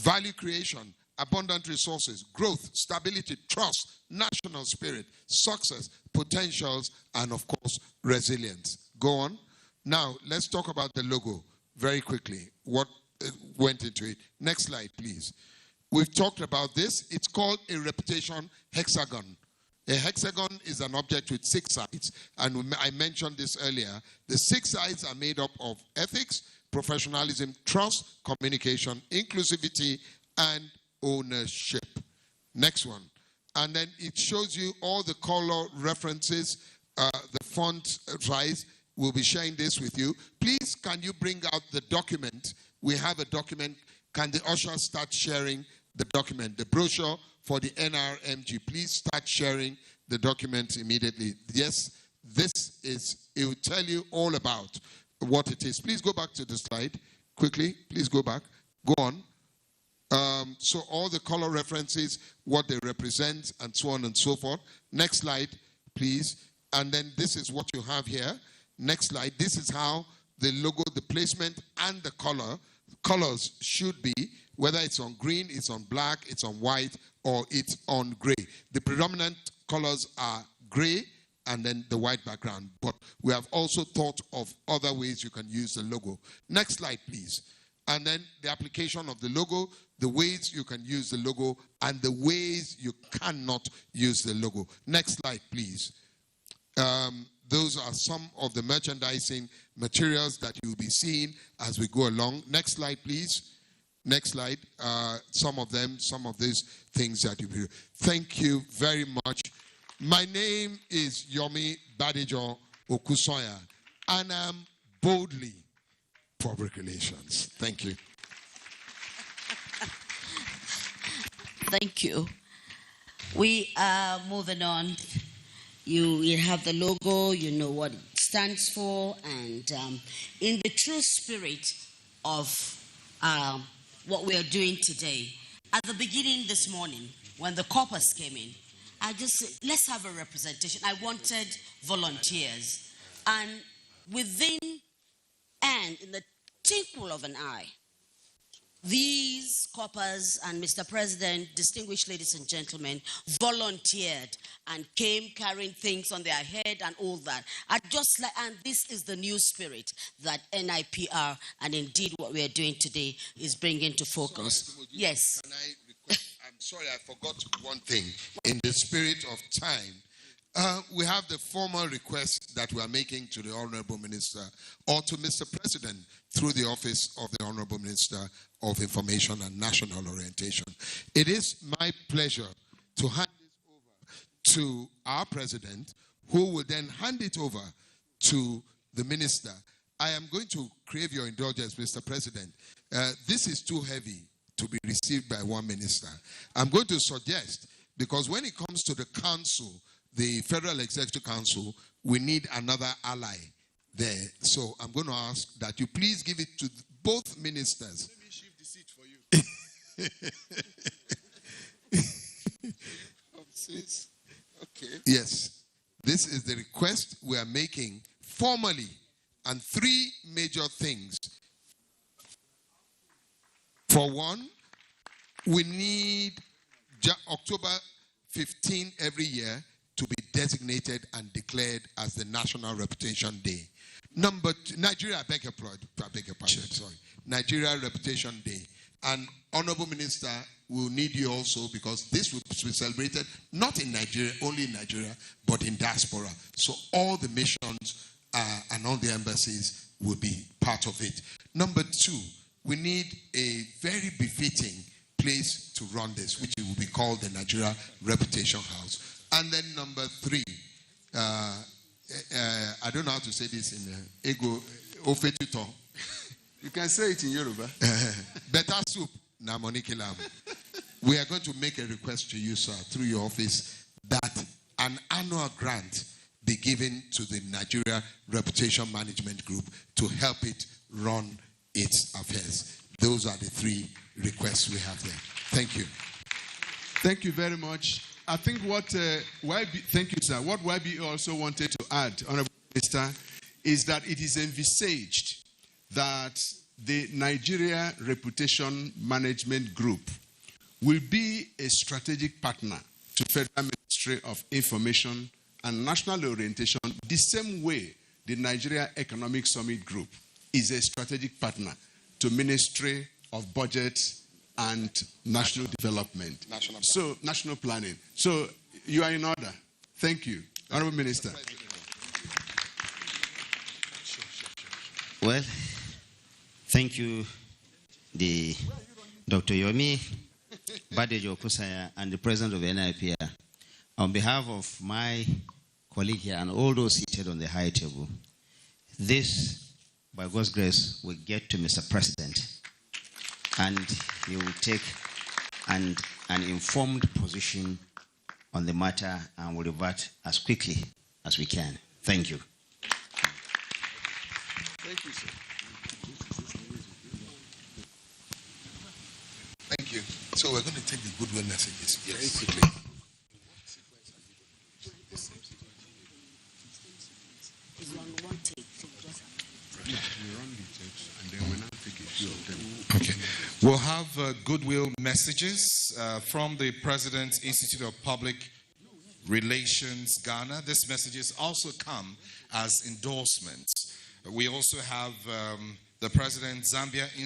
value creation, abundant resources, growth, stability, trust, national spirit, success, potentials, and of course, resilience. Go on. Now, let's talk about the logo very quickly. What went into it? Next slide, please. We've talked about this. It's called a reputation hexagon. A hexagon is an object with 6 sides. And I mentioned this earlier. The 6 sides are made up of ethics, professionalism, trust, communication, inclusivity, and ownership. Next one. And then it shows you all the color references, the font size. We'll be sharing this with you. Please, can you bring out the document? We have a document. Can the usher start sharing the document? The brochure for the NRMG. Please start sharing the document immediately. Yes, this is, it will tell you all about what it is. Please go back to the slide quickly. Please go back. Go on. So all the color references, what they represent, and so on and so forth. Next slide, please. And then this is what you have here. Next slide. This is how the logo, the placement, and the colors should be, whether it's on green, it's on black, it's on white, or it's on gray. The predominant colors are gray and then the white background. But we have also thought of other ways you can use the logo. Next slide, please. And then the application of the logo, the ways you can use the logo, and the ways you cannot use the logo. Next slide, please. Those are some of the merchandising materials that you'll be seeing as we go along. Next slide, please. Next slide. Some of these things that you'll be. Thank you very much. My name is Yomi Badijo Okusoya, and I'm boldly public relations. Thank you. Thank you. We are moving on. You have the logo, you know what it stands for, and in the true spirit of what we are doing today, at the beginning this morning, when the corpus came in, I just said, let's have a representation. I wanted volunteers. And within and in the twinkle of an eye, these coppers and Mr. President, distinguished ladies and gentlemen, volunteered and came carrying things on their head and all that. And this is the new spirit that NIPR and indeed what we are doing today is bringing to focus. Sorry, yes. Can I request, I'm sorry, I forgot one thing. In the spirit of time, we have the formal request that we are making to the Honorable Minister or to Mr. President through the office of the Honorable Minister of Information and National Orientation. It is my pleasure to hand this over to our President, who will then hand it over to the Minister. I am going to crave your indulgence, Mr. President. This is too heavy to be received by one minister. I'm going to suggest, because when it comes to the council, the Federal Executive Council, we need another ally there. So I'm going to ask that you please give it to both ministers. Let me shift the seat for you. Okay. Yes. This is the request we are making formally, and 3 major things. For one, we need October 15 every year to be designated and declared as the National Reputation Day. Number 2, Nigeria, I beg your pardon, sorry. Nigeria Reputation Day. And Honorable Minister, will need you also, because this will be celebrated not in Nigeria, only in Nigeria, but in diaspora. So all the missions and all the embassies will be part of it. Number two, we need a very befitting place to run this, which will be called the Nigeria Reputation House. And then number three, I don't know how to say this in Ego Ofetuto. You can say it in Yoruba. Better soup. We are going to make a request to you, sir, through your office, that an annual grant be given to the Nigeria Reputation Management Group to help it run its affairs. Those are the three requests we have there. Thank you. Thank you very much. I think thank you, sir. What YB also wanted to add, Honorable Minister, is that it is envisaged that the Nigeria Reputation Management Group will be a strategic partner to Federal Ministry of Information and National Orientation, the same way the Nigeria Economic Summit Group is a strategic partner to Ministry of Budget and National Development. National Planning. So you are in order. Thank you. Honorable Minister. Well, thank you, Dr. Yomi Badejo Kusaya and the President of NIPR. On behalf of my colleague here and all those seated on the high table, this, by God's grace, will get to Mr. President, and he will take an informed position on the matter and will revert as quickly as we can. Thank you. Thank you, sir. Thank you. So we're going to take the goodwill messages very quickly. Okay. We'll have goodwill messages from the President's Institute of Public Relations, Ghana. These messages also come as endorsements. We also have the President's Zambia Institute